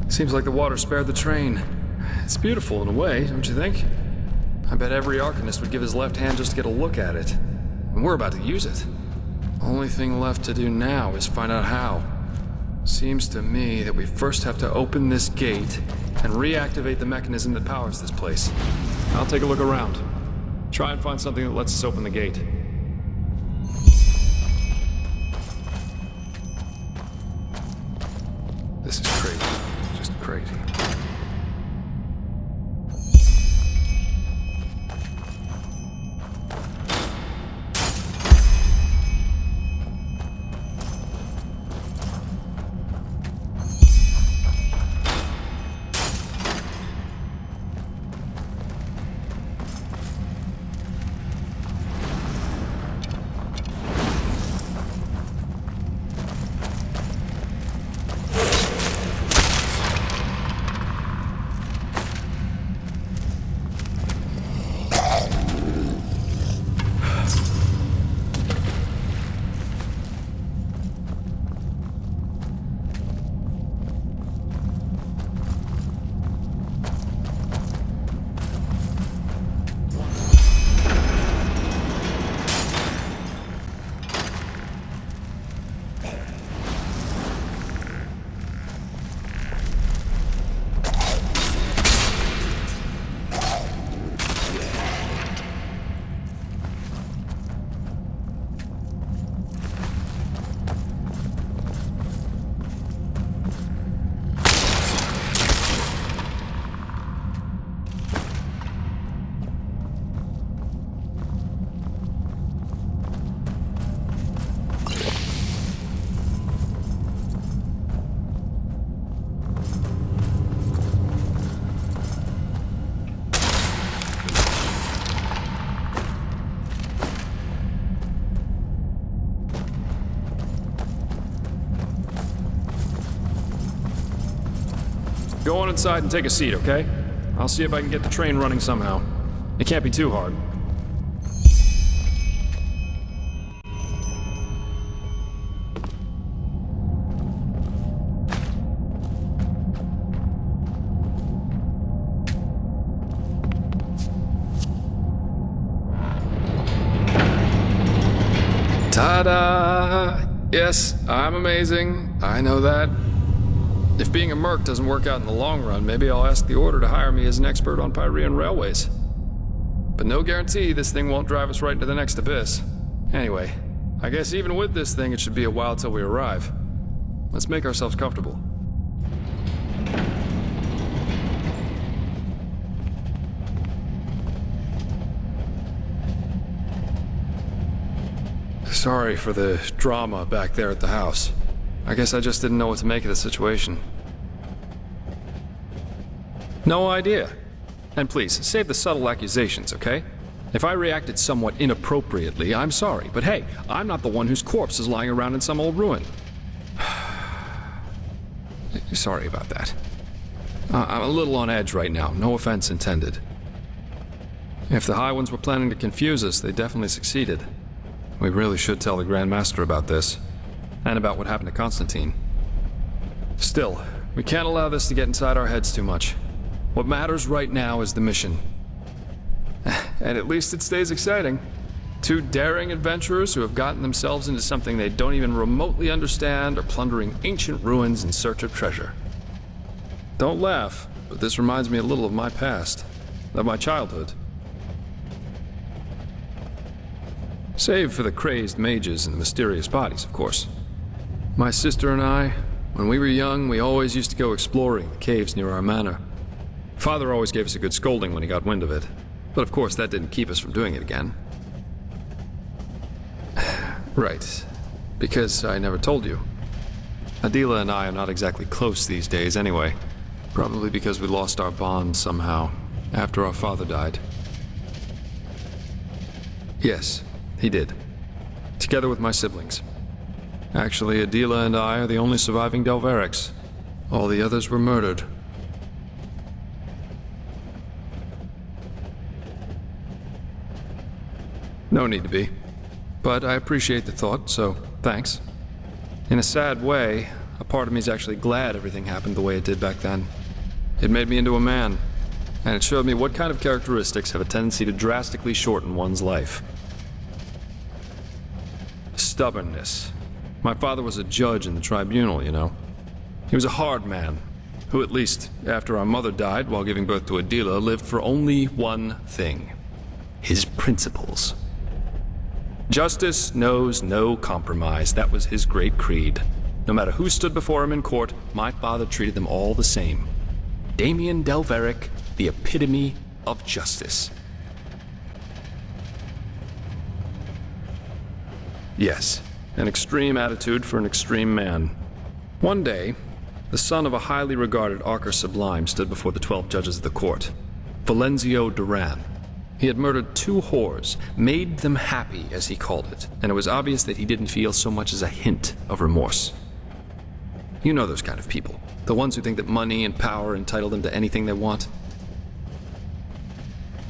Seems like the water spared the train. It's beautiful in a way, don't you think? I bet every Arcanist would give his left hand just to get a look at it. And we're about to use it. Only thing left to do now is find out how. Seems to me that we first have to open this gate and reactivate the mechanism that powers this place. I'll take a look around. Try and find something that lets us open the gate. This is crazy. Just crazy. Go on inside and take a seat, okay? I'll see if I can get the train running somehow. It can't be too hard. Ta-da! Yes, I'm amazing. I know that. If being a merc doesn't work out in the long run, maybe I'll ask the Order to hire me as an expert on Pyrean railways. But no guarantee this thing won't drive us right into the next abyss. Anyway, I guess even with this thing, it should be a while till we arrive. Let's make ourselves comfortable. Sorry for the drama back there at the house. I guess I just didn't know what to make of the situation. No idea. And please, save the subtle accusations, okay? If I reacted somewhat inappropriately, I'm sorry. But hey, I'm not the one whose corpse is lying around in some old ruin. Sorry about that. I'm a little on edge right now, no offense intended. If the High Ones were planning to confuse us, they definitely succeeded. We really should tell the Grand Master about this. And about what happened to Constantine. Still, we can't allow this to get inside our heads too much. What matters right now is the mission. And at least it stays exciting. Two daring adventurers who have gotten themselves into something they don't even remotely understand are plundering ancient ruins in search of treasure. Don't laugh, but this reminds me a little of my past. Of my childhood. Save for the crazed mages and the mysterious bodies, of course. My sister and I, when we were young, we always used to go exploring the caves near our manor. Father always gave us a good scolding when he got wind of it. But of course, that didn't keep us from doing it again. Right. Because I never told you. Adila and I are not exactly close these days anyway. Probably because we lost our bond somehow, after our father died. Yes, he did. Together with my siblings. Actually, Adila and I are the only surviving Delverics. All the others were murdered. No need to be. But I appreciate the thought, so thanks. In a sad way, a part of me is actually glad everything happened the way it did back then. It made me into a man, and it showed me what kind of characteristics have a tendency to drastically shorten one's life. Stubbornness. My father was a judge in the tribunal, you know. He was a hard man, who at least, after our mother died while giving birth to Adila, lived for only one thing. His principles. Justice knows no compromise. That was his great creed. No matter who stood before him in court, my father treated them all the same. Damien Delveric, the epitome of justice. Yes, an extreme attitude for an extreme man. One day, the son of a highly regarded Archer Sublime stood before the 12 judges of the court. Valenzio Duran. He had murdered 2 whores, made them happy, as he called it, and it was obvious that he didn't feel so much as a hint of remorse. You know those kind of people. The ones who think that money and power entitle them to anything they want.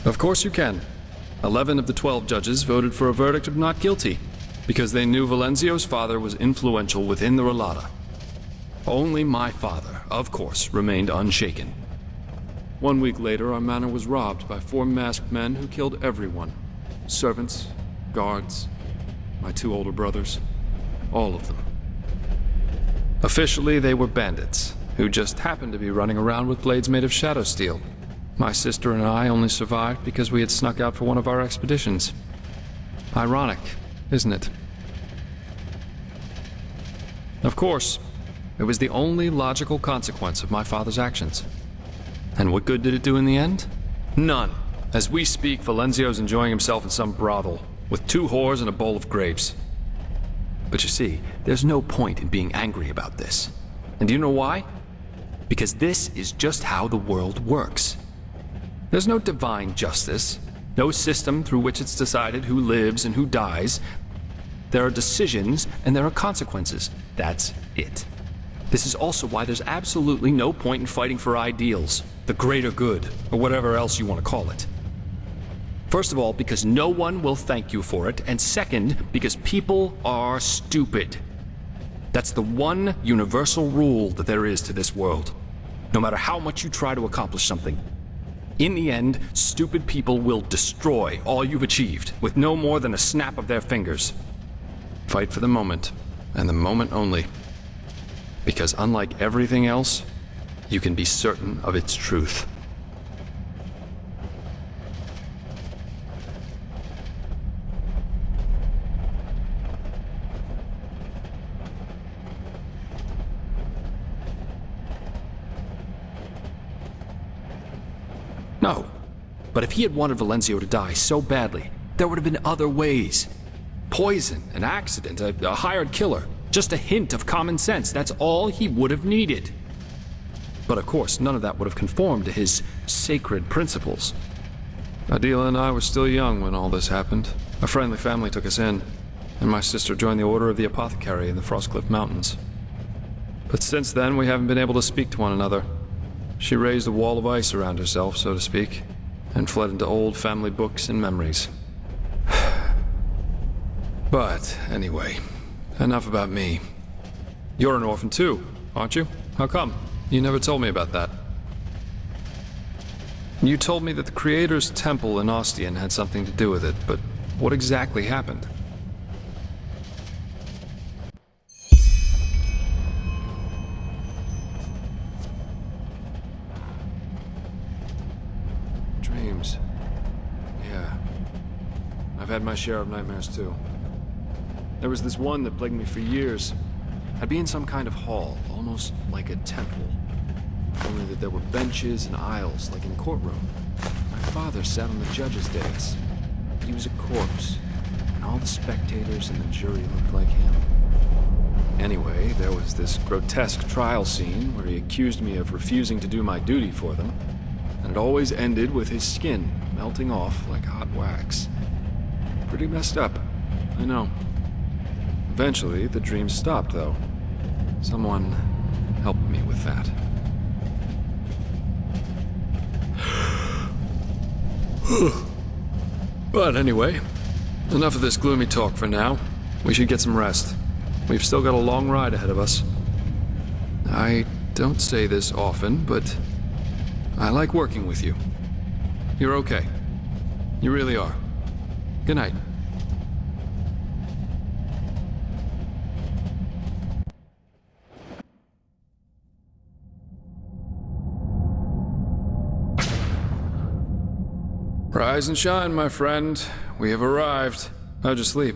Of course you can. 11 of the 12 judges voted for a verdict of not guilty, because they knew Valenzio's father was influential within the Relata. Only my father, of course, remained unshaken. 1 week later, our manor was robbed by 4 masked men who killed everyone. Servants, guards, my 2 older brothers, all of them. Officially, they were bandits, who just happened to be running around with blades made of shadow steel. My sister and I only survived because we had snuck out for one of our expeditions. Ironic, isn't it? Of course, it was the only logical consequence of my father's actions. And what good did it do in the end? None. As we speak, Valenzio's enjoying himself in some brothel, with 2 whores and a bowl of grapes. But you see, there's no point in being angry about this. And do you know why? Because this is just how the world works. There's no divine justice, no system through which it's decided who lives and who dies. There are decisions and there are consequences. That's it. This is also why there's absolutely no point in fighting for ideals, the greater good, or whatever else you want to call it. First of all, because no one will thank you for it, and second, because people are stupid. That's the one universal rule that there is to this world. No matter how much you try to accomplish something. In the end, stupid people will destroy all you've achieved, with no more than a snap of their fingers. Fight for the moment, and the moment only. Because unlike everything else, you can be certain of its truth. No. But if he had wanted Valenzio to die so badly, there would have been other ways. Poison, an accident, a hired killer. Just a hint of common sense. That's all he would have needed. But of course, none of that would have conformed to his sacred principles. Adila and I were still young when all this happened. A friendly family took us in, and my sister joined the Order of the Apothecary in the Frostcliff Mountains. But since then, we haven't been able to speak to one another. She raised a wall of ice around herself, so to speak, and fled into old family books and memories. But anyway, enough about me. You're an orphan too, aren't you? How come? You never told me about that. You told me that the Creator's temple in Ostian had something to do with it, but what exactly happened? Dreams. Yeah. I've had my share of nightmares too. There was this one that plagued me for years. I'd be in some kind of hall, almost like a temple. Only that there were benches and aisles, like in a courtroom. My father sat on the judge's dais. He was a corpse, and all the spectators in the jury looked like him. Anyway, there was this grotesque trial scene where he accused me of refusing to do my duty for them, and it always ended with his skin melting off like hot wax. Pretty messed up, I know. Eventually, the dreams stopped, though. Someone helped me with that. But anyway, enough of this gloomy talk for now. We should get some rest. We've still got a long ride ahead of us. I don't say this often, but I like working with you. You're okay. You really are. Good night. Rise and shine, my friend. We have arrived. How'd you sleep?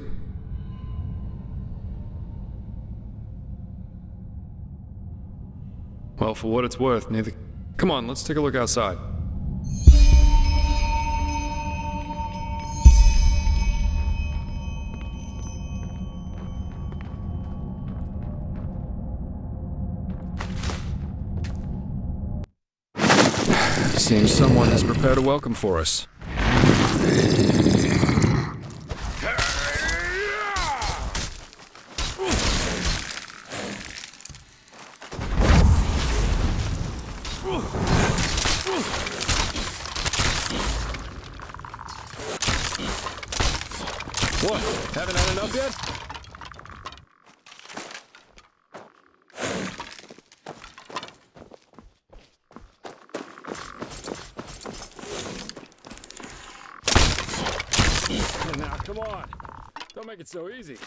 Well, for what it's worth, neither... Come on, let's take a look outside. Seems someone has prepared a welcome for us. What? Haven't had enough yet? Now, come on. Don't make it so easy.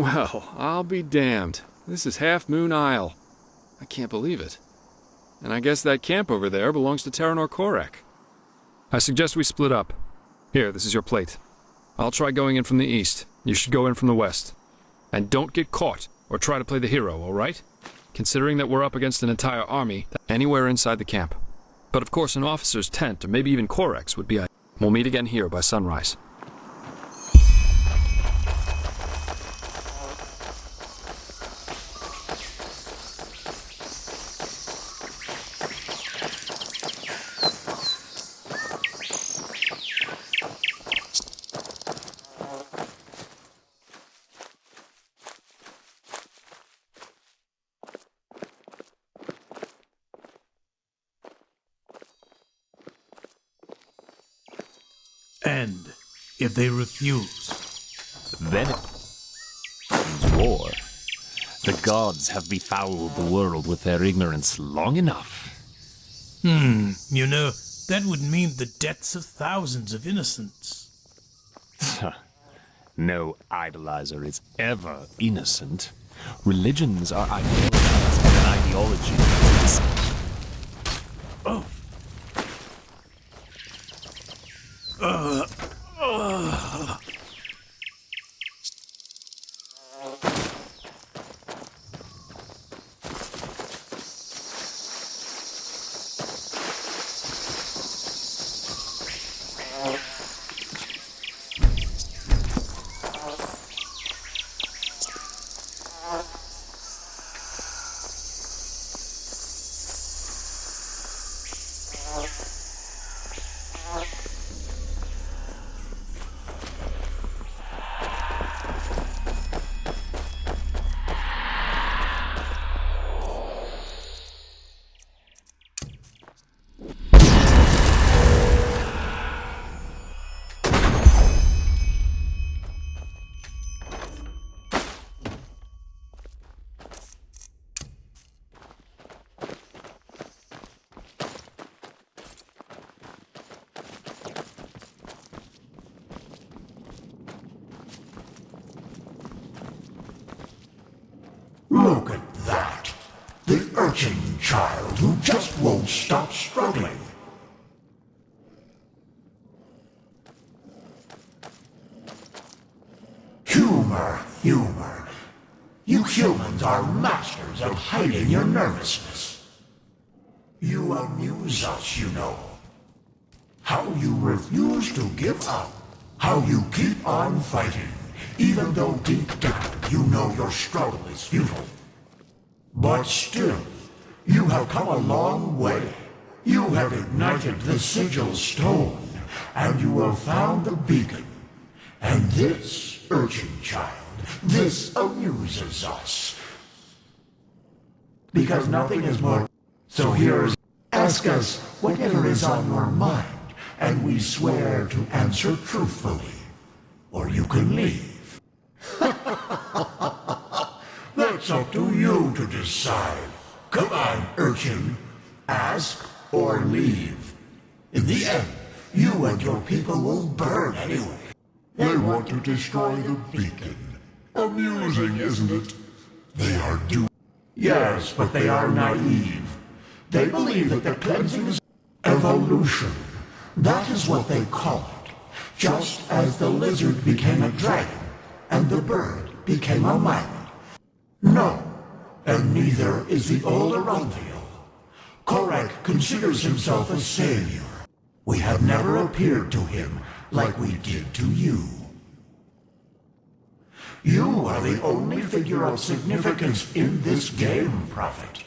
Well, I'll be damned. This is Half Moon Isle. I can't believe it. And I guess that camp over there belongs to Terranor Korek. I suggest we split up. Here, this is your plate. I'll try going in from the east. You should go in from the west. And don't get caught, or try to play the hero, all right? Considering that we're up against an entire army, anywhere inside the camp. But of course an officer's tent, or maybe even Korek's, would be ideal. We'll meet again here by sunrise. And if they refuse, then it's war. The gods have befouled the world with their ignorance long enough. you know, that would mean the deaths of thousands of innocents. No idolizer is ever innocent. Religions are ideologies, and an ideology is... Oh. Look at that! The urchin child who just won't stop struggling. Humor, humor. You humans are masters of hiding your nervousness. You amuse us, you know. How you refuse to give up. How you keep on fighting. Even though deep down you know your struggle is futile. But still, you have come a long way. You have ignited the sigil stone, and you have found the beacon. And this, urchin child, this amuses us. Because nothing is more... So here's... Ask us whatever is on your mind, and we swear to answer truthfully. Or you can leave. That's up to you to decide. Come on, urchin. Ask or leave. In the end, you and your people will burn anyway. They want to destroy the beacon. Amusing, isn't it? They are doomed. Yes, but they are naive. They believe that the cleansing is evolution. That is what they call it. Just as the lizard became a dragon, and the bird became a man. No, and neither is the old Arantiel. Korek considers himself a savior. We have never appeared to him like we did to you. You are the only figure of significance in this game, Prophet.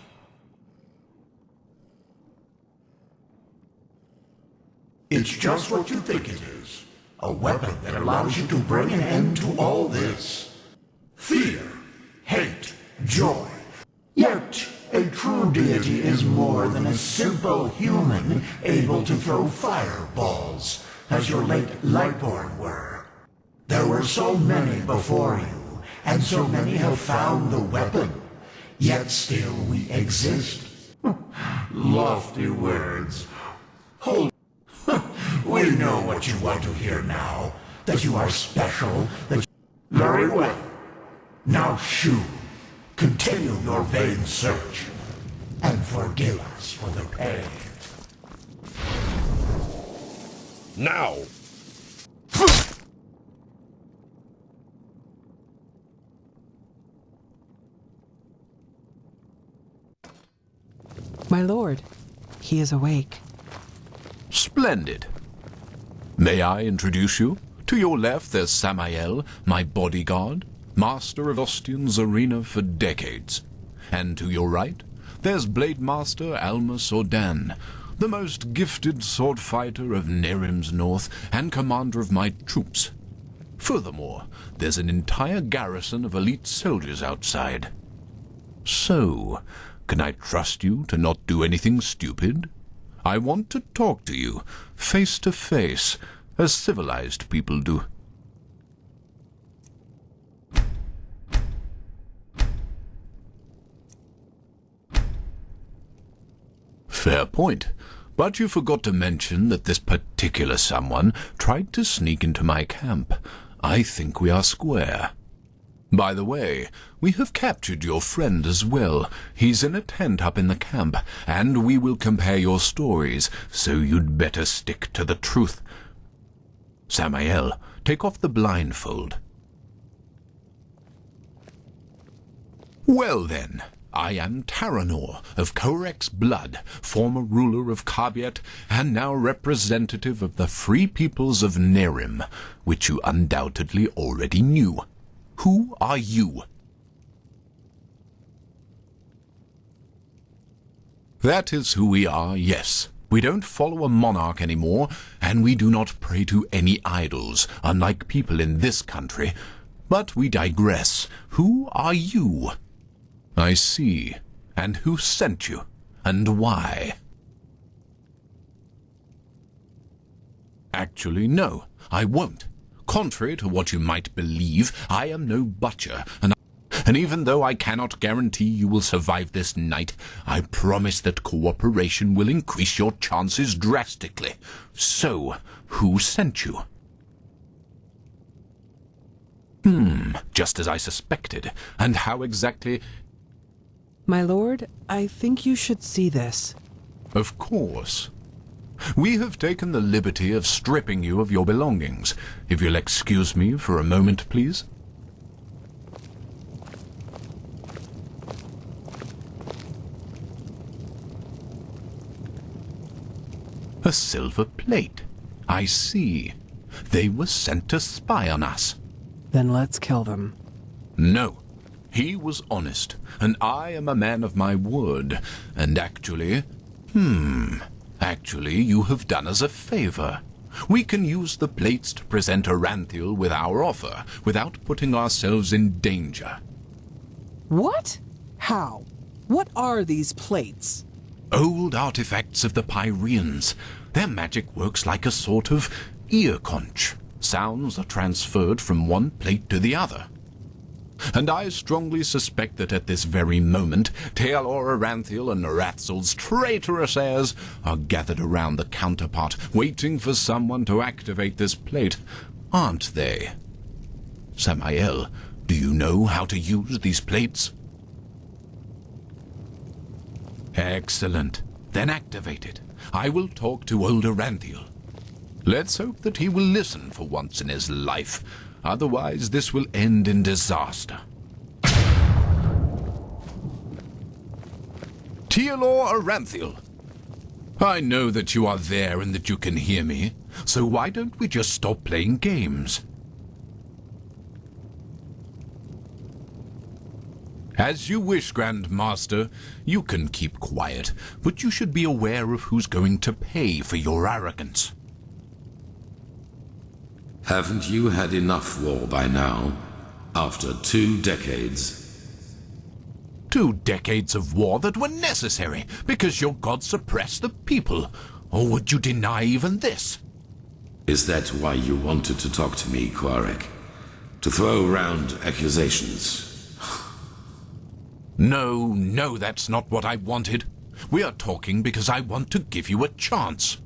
It's just what you think it is. A weapon that allows you to bring an end to all this. Fear, hate, joy. Yet, a true deity is more than a simple human able to throw fireballs, as your late Lightborn were. There were so many before you, and so many have found the weapon. Yet still we exist. Lofty words. Hold. We know what you want to hear now. That you are special, that you... Very well. Now shoo, continue your vain search, and forgive us for the pain. Now! My lord, he is awake. Splendid. May I introduce you? To your left, there's Samael, my bodyguard, master of Ostian's arena for decades. And to your right, there's Blade Master Almus Ordan, the most gifted sword fighter of Nerim's north and commander of my troops. Furthermore, there's an entire garrison of elite soldiers outside. So, can I trust you to not do anything stupid? I want to talk to you, face to face, as civilized people do. Fair point. But you forgot to mention that this particular someone tried to sneak into my camp. I think we are square. By the way, we have captured your friend as well. He's in a tent up in the camp, and we will compare your stories, so you'd better stick to the truth. Samael, take off the blindfold. Well then, I am Taranor of Korek's blood, former ruler of Kabiet, and now representative of the free peoples of Nerim, which you undoubtedly already knew. Who are you? That is who we are, yes. We don't follow a monarch anymore, and we do not pray to any idols, unlike people in this country. But we digress. Who are you? I see. And who sent you? And why? Actually, no, I won't. Contrary to what you might believe, I am no butcher, and even though I cannot guarantee you will survive this night, I promise that cooperation will increase your chances drastically. So, who sent you? Just as I suspected. And how exactly... My lord, I think you should see this. Of course. We have taken the liberty of stripping you of your belongings. If you'll excuse me for a moment, please. A silver plate. I see. They were sent to spy on us. Then let's kill them. No. He was honest, and I am a man of my word. And actually... Actually, you have done us a favor. We can use the plates to present Aranthiel with our offer, without putting ourselves in danger. What? How? What are these plates? Old artifacts of the Pyreans. Their magic works like a sort of ear conch. Sounds are transferred from one plate to the other. And I strongly suspect that at this very moment, Tealor Aranthiel and Narathzul's traitorous heirs are gathered around the counterpart, waiting for someone to activate this plate, aren't they? Samael, do you know how to use these plates? Excellent. Then activate it. I will talk to old Aranthiel. Let's hope that he will listen for once in his life. Otherwise, this will end in disaster. Tealor Aranthiel. I know that you are there and that you can hear me, so why don't we just stop playing games? As you wish, Grand Master. You can keep quiet, but you should be aware of who's going to pay for your arrogance. Haven't you had enough war by now? After 2 decades? 2 decades of war that were necessary because your god suppressed the people. Or would you deny even this? Is that why you wanted to talk to me, Quarek? To throw around accusations? No, that's not what I wanted. We are talking because I want to give you a chance.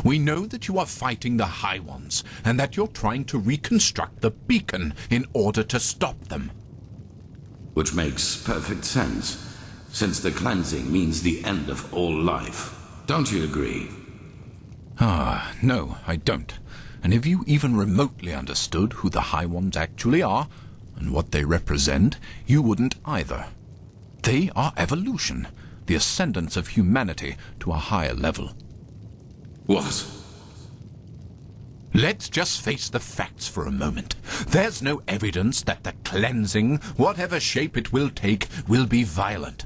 We know that you are fighting the High Ones, and that you're trying to reconstruct the beacon in order to stop them. Which makes perfect sense, since the cleansing means the end of all life. Don't you agree? Ah, no, I don't. And if you even remotely understood who the High Ones actually are, and what they represent, you wouldn't either. They are evolution, the ascendance of humanity to a higher level. What? Let's just face the facts for a moment. There's no evidence that the cleansing, whatever shape it will take, will be violent.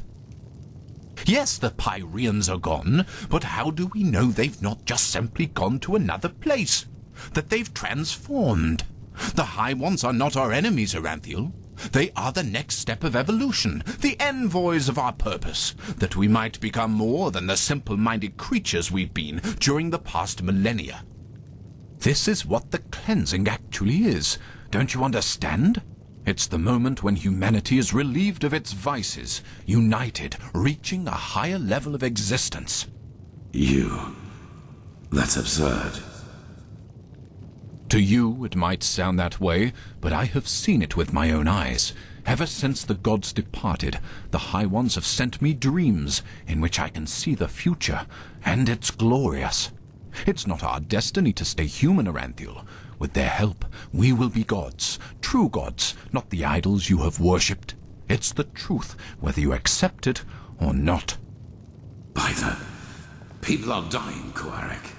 Yes, the Pyreans are gone, but how do we know they've not just simply gone to another place? That they've transformed? The High Ones are not our enemies, Aranthiel. They are the next step of evolution, the envoys of our purpose, that we might become more than the simple-minded creatures we've been during the past millennia. This is what the cleansing actually is. Don't you understand? It's the moment when humanity is relieved of its vices, united, reaching a higher level of existence. That's absurd. To you, it might sound that way, but I have seen it with my own eyes. Ever since the gods departed, the High Ones have sent me dreams in which I can see the future, and it's glorious. It's not our destiny to stay human, Aranthiel. With their help, we will be gods, true gods, not the idols you have worshipped. It's the truth, whether you accept it or not. By the... People are dying, Koarek.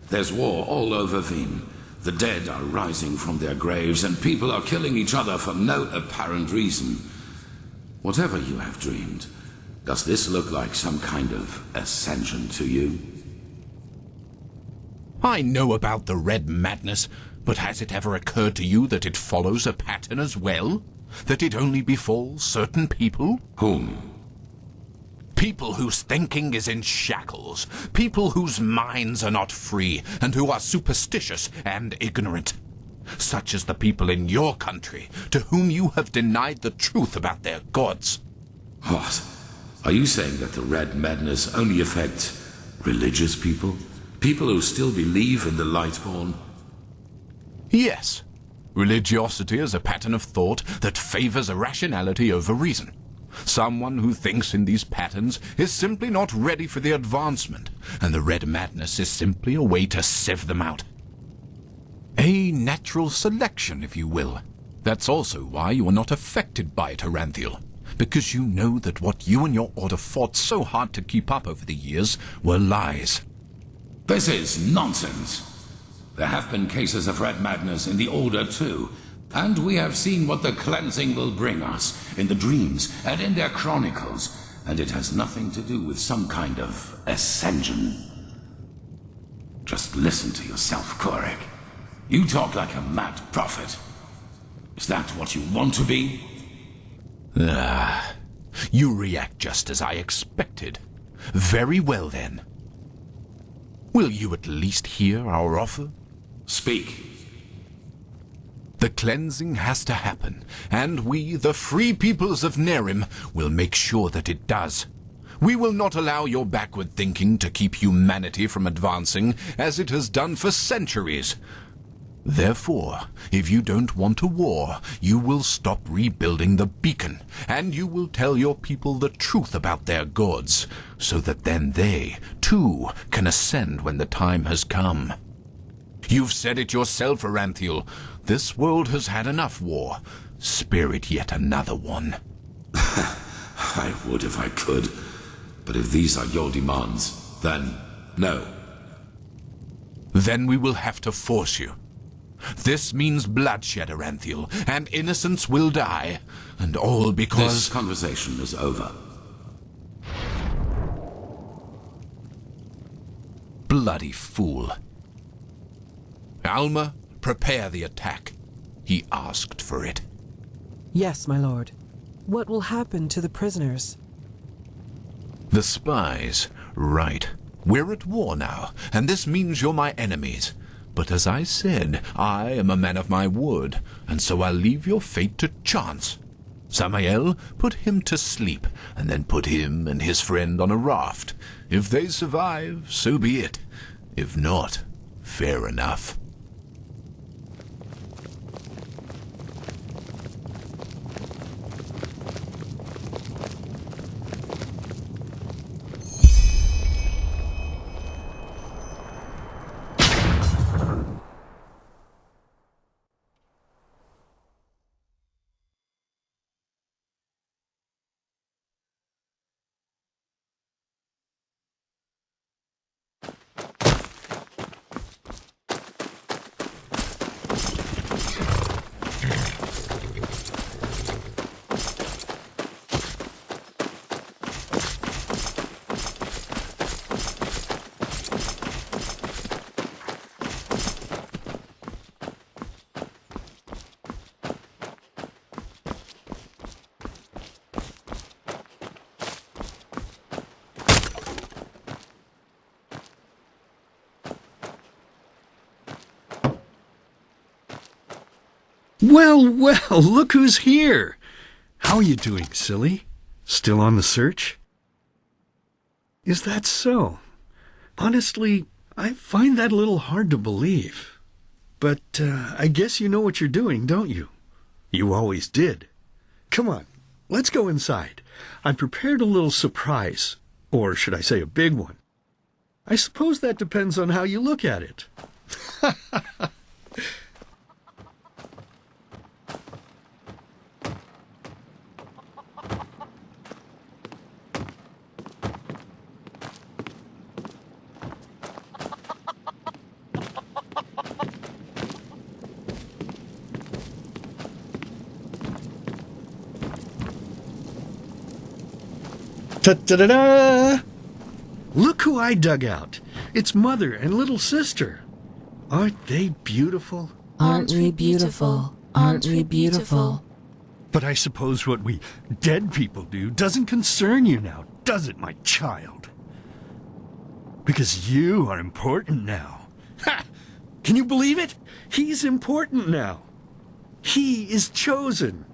There's war all over Veen. The dead are rising from their graves, and people are killing each other for no apparent reason. Whatever you have dreamed, does this look like some kind of ascension to you? I know about the red madness, but has it ever occurred to you that it follows a pattern as well? That it only befalls certain people? Whom? People whose thinking is in shackles. People whose minds are not free, and who are superstitious and ignorant. Such as the people in your country, to whom you have denied the truth about their gods. What? Are you saying that the red madness only affects religious people? People who still believe in the Lightborn? Yes. Religiosity is a pattern of thought that favors irrationality over reason. Someone who thinks in these patterns is simply not ready for the advancement, and the red madness is simply a way to sieve them out. A natural selection, if you will. That's also why you are not affected by it, Aranthiel, because you know that what you and your order fought so hard to keep up over the years were lies. This is nonsense. There have been cases of red madness in the Order too, and we have seen what the cleansing will bring us in the dreams and in their chronicles, and it has nothing to do with some kind of ascension. Just listen to yourself, Koarek. You talk like a mad prophet. Is that what you want to be? You react just as I expected. Very well then. Will you at least hear our offer? Speak. The cleansing has to happen, and we, the free peoples of Nerim, will make sure that it does. We will not allow your backward thinking to keep humanity from advancing, as it has done for centuries. Therefore, if you don't want a war, you will stop rebuilding the beacon, and you will tell your people the truth about their gods, so that then they, too, can ascend when the time has come. You've said it yourself, Aranthiel. This world has had enough war. Spare it yet another one. I would if I could, but if these are your demands, then no. Then we will have to force you. This means bloodshed, Aranthiel, and innocents will die, and all because... This conversation is over. Bloody fool. Alma, prepare the attack. He asked for it. Yes, my lord. What will happen to the prisoners? The spies. Right. We're at war now, and this means you're my enemies. But as I said, I am a man of my word, and so I'll leave your fate to chance. Samael, put him to sleep, and then put him and his friend on a raft. If they survive, so be it. If not, fair enough. Well, look who's here. How are you doing, silly? Still on the search? Is that so? Honestly, I find that a little hard to believe. But I guess you know what you're doing, don't you? You always did. Come on, let's go inside. I've prepared a little surprise. Or should I say a big one? I suppose that depends on how you look at it. Ta-da-da-da! Look who I dug out. It's Mother and little sister. Aren't they beautiful? Aren't we beautiful? Aren't we beautiful? But I suppose what we dead people do doesn't concern you now, does it, my child? Because you are important now. Ha! Can you believe it? He's important now. He is chosen.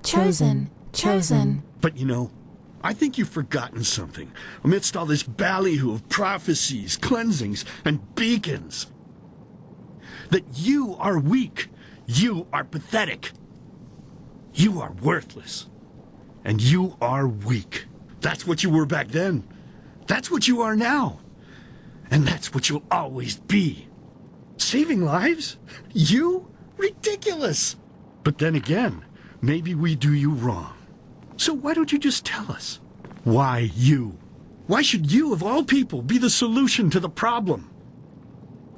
Chosen. Chosen. But you know, I think you've forgotten something amidst all this ballyhoo of prophecies, cleansings, and beacons. That you are weak. You are pathetic. You are worthless. And you are weak. That's what you were back then. That's what you are now. And that's what you'll always be. Saving lives? You? Ridiculous! But then again, maybe we do you wrong. So why don't you just tell us? Why you? Why should you, of all people, be the solution to the problem?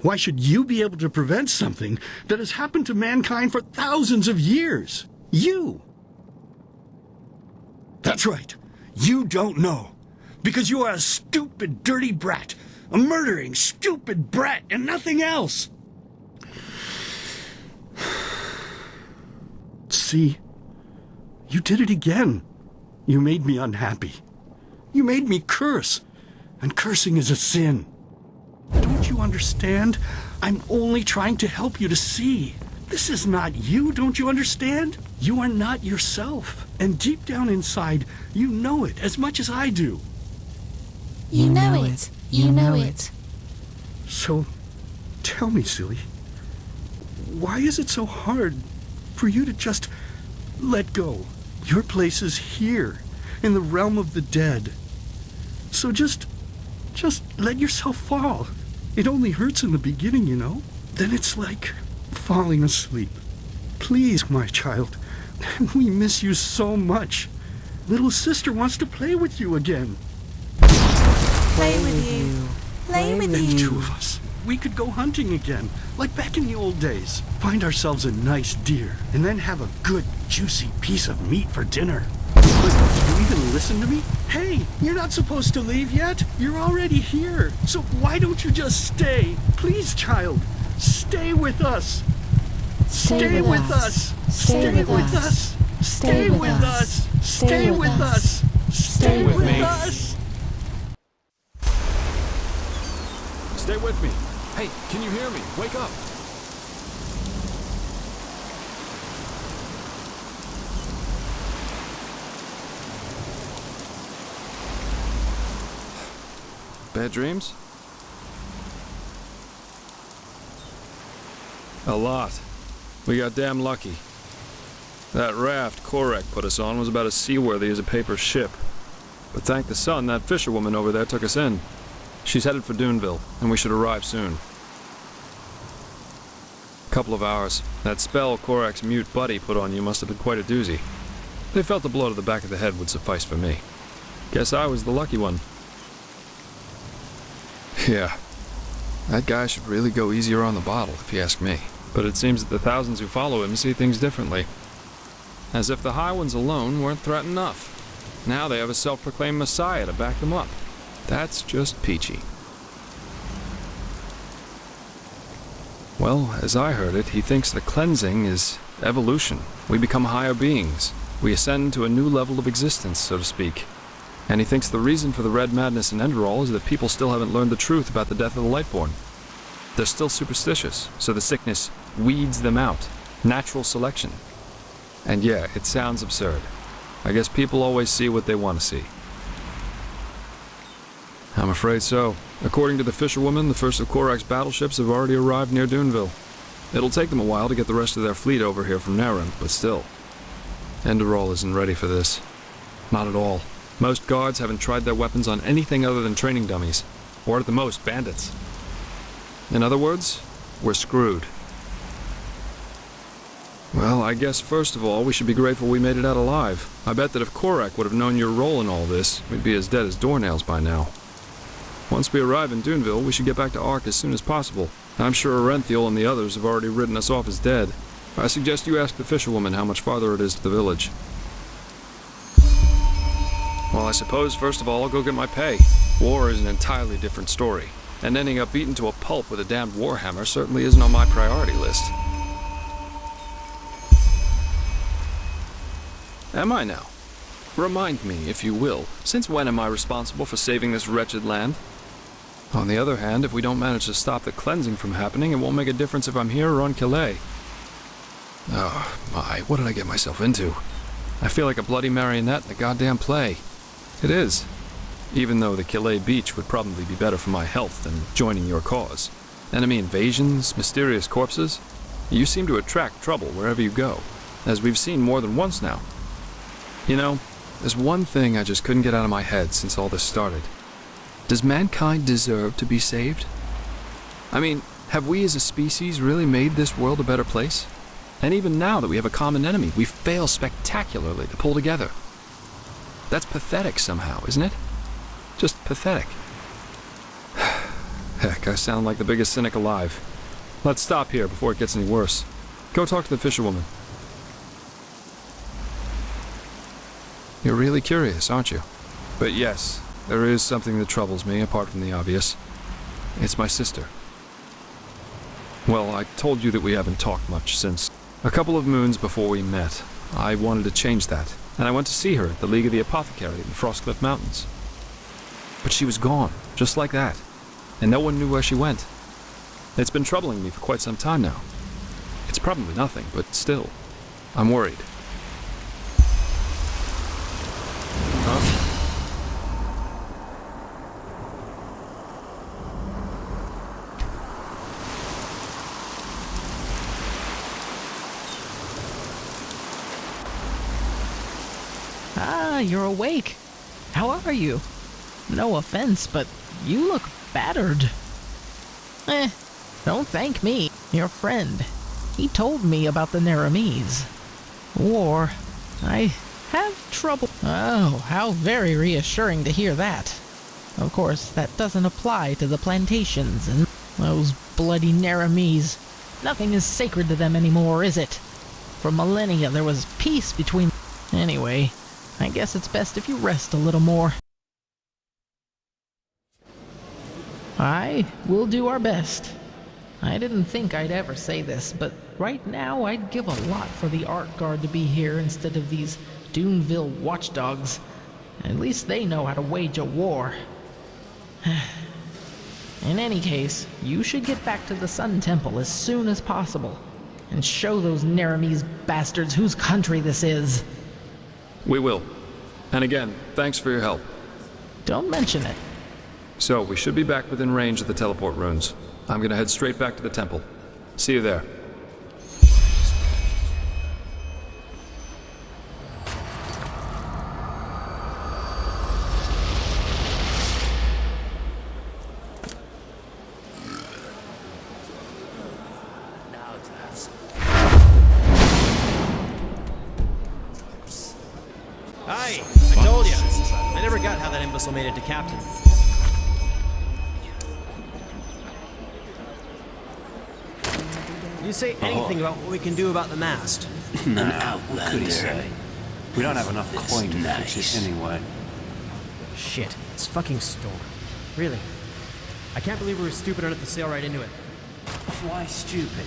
Why should you be able to prevent something that has happened to mankind for thousands of years? You! That's right. You don't know. Because you are a stupid, dirty brat. A murdering, stupid brat and nothing else. See? You did it again. You made me unhappy. You made me curse. And cursing is a sin. Don't you understand? I'm only trying to help you to see. This is not you, don't you understand? You are not yourself. And deep down inside, you know it as much as I do. You know it. You know it. So, tell me, silly, why is it so hard for you to just let go? Your place is here, in the realm of the dead. So just let yourself fall. It only hurts in the beginning, you know. Then it's like falling asleep. Please, my child, we miss you so much. Little sister wants to play with you again. Play with you. Play with And you. two of us, we could go hunting again, like back in the old days. Find ourselves a nice deer, and then have a good, juicy piece of meat for dinner. But do you even listen to me? Hey, you're not supposed to leave yet. You're already here. So why don't you just stay? Please, child, stay with us. Stay with us. Stay with us. Stay with us. Stay with us. Stay with us. Stay with me. Hey, can you hear me? Wake up. Bad dreams? A lot. We got damn lucky. That raft Korek put us on was about as seaworthy as a paper ship. But thank the sun, that fisherwoman over there took us in. She's headed for Duneville, and we should arrive soon. Couple of hours. That spell Korek's mute buddy put on you must have been quite a doozy. They felt a blow to the back of the head would suffice for me. Guess I was the lucky one. Yeah. That guy should really go easier on the bottle, if you ask me. But it seems that the thousands who follow him see things differently. As if the high ones alone weren't threat enough. Now they have a self-proclaimed messiah to back them up. That's just peachy. Well, as I heard it, he thinks the cleansing is evolution. We become higher beings. We ascend to a new level of existence, so to speak. And he thinks the reason for the red madness in Enderal is that people still haven't learned the truth about the death of the Lightborn. They're still superstitious, so the sickness weeds them out. Natural selection. And yeah, it sounds absurd. I guess people always see what they want to see. I'm afraid so. According to the fisherwoman, the first of Korak's battleships have already arrived near Duneville. It'll take them a while to get the rest of their fleet over here from Naren, but still. Enderal isn't ready for this. Not at all. Most guards haven't tried their weapons on anything other than training dummies, or at the most, bandits. In other words, we're screwed. Well, I guess first of all, we should be grateful we made it out alive. I bet that if Korak would have known your role in all this, we'd be as dead as doornails by now. Once we arrive in Duneville, we should get back to Ark as soon as possible. I'm sure Arenthiel and the others have already written us off as dead. I suggest you ask the fisherwoman how much farther it is to the village. Well, I suppose first of all I'll go get my pay. War is an entirely different story, and ending up beaten to a pulp with a damned warhammer certainly isn't on my priority list. Am I now? Remind me, if you will, since when am I responsible for saving this wretched land? On the other hand, if we don't manage to stop the cleansing from happening, it won't make a difference if I'm here or on Calais. Oh my, what did I get myself into? I feel like a bloody marionette in a goddamn play. It is. Even though the Calais beach would probably be better for my health than joining your cause. Enemy invasions, mysterious corpses. You seem to attract trouble wherever you go, as we've seen more than once now. You know, there's one thing I just couldn't get out of my head since all this started. Does mankind deserve to be saved? I mean, have we as a species really made this world a better place? And even now that we have a common enemy, we fail spectacularly to pull together. That's pathetic somehow, isn't it? Just pathetic. Heck, I sound like the biggest cynic alive. Let's stop here before it gets any worse. Go talk to the fisherwoman. You're really curious, aren't you? But yes, there is something that troubles me apart from the obvious. It's my sister. Well, I told you that we haven't talked much since a couple of moons before we met. I wanted to change that, and I went to see her at the League of the Apothecary in the Frostcliff Mountains. But she was gone, just like that, and no one knew where she went. It's been troubling me for quite some time now. It's probably nothing, but still, I'm worried. Ah, you're awake. How are you? No offense, but you look battered. Don't thank me. Your friend. He told me about the Naramis. War. I have trouble. Oh, how very reassuring to hear that. Of course, that doesn't apply to the plantations and those bloody Naramis. Nothing is sacred to them anymore, is it? For millennia there was peace between... Anyway, I guess it's best if you rest a little more. I will do our best. I didn't think I'd ever say this, but right now I'd give a lot for the Art Guard to be here instead of these Duneville watchdogs. At least they know how to wage a war. In any case, you should get back to the Sun Temple as soon as possible, and show those Naramis bastards whose country this is. We will. And again, thanks for your help. Don't mention it. So, we should be back within range of the teleport runes. I'm gonna head straight back to the temple. See you there. Hi! I told you. I never got how that imbecile made it to captain. You say anything about what we can do about the mast? What could he say? We don't have enough coin to fix it anyway. Shit, it's fucking Storm. Really? I can't believe we were stupid enough to sail right into it. Why stupid?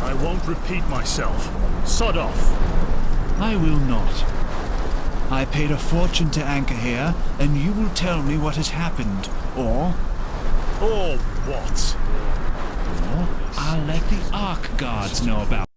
I won't repeat myself. Sod off. I will not. I paid a fortune to anchor here, and you will tell me what has happened, or... Or what? Or I'll let the Ark Guards know about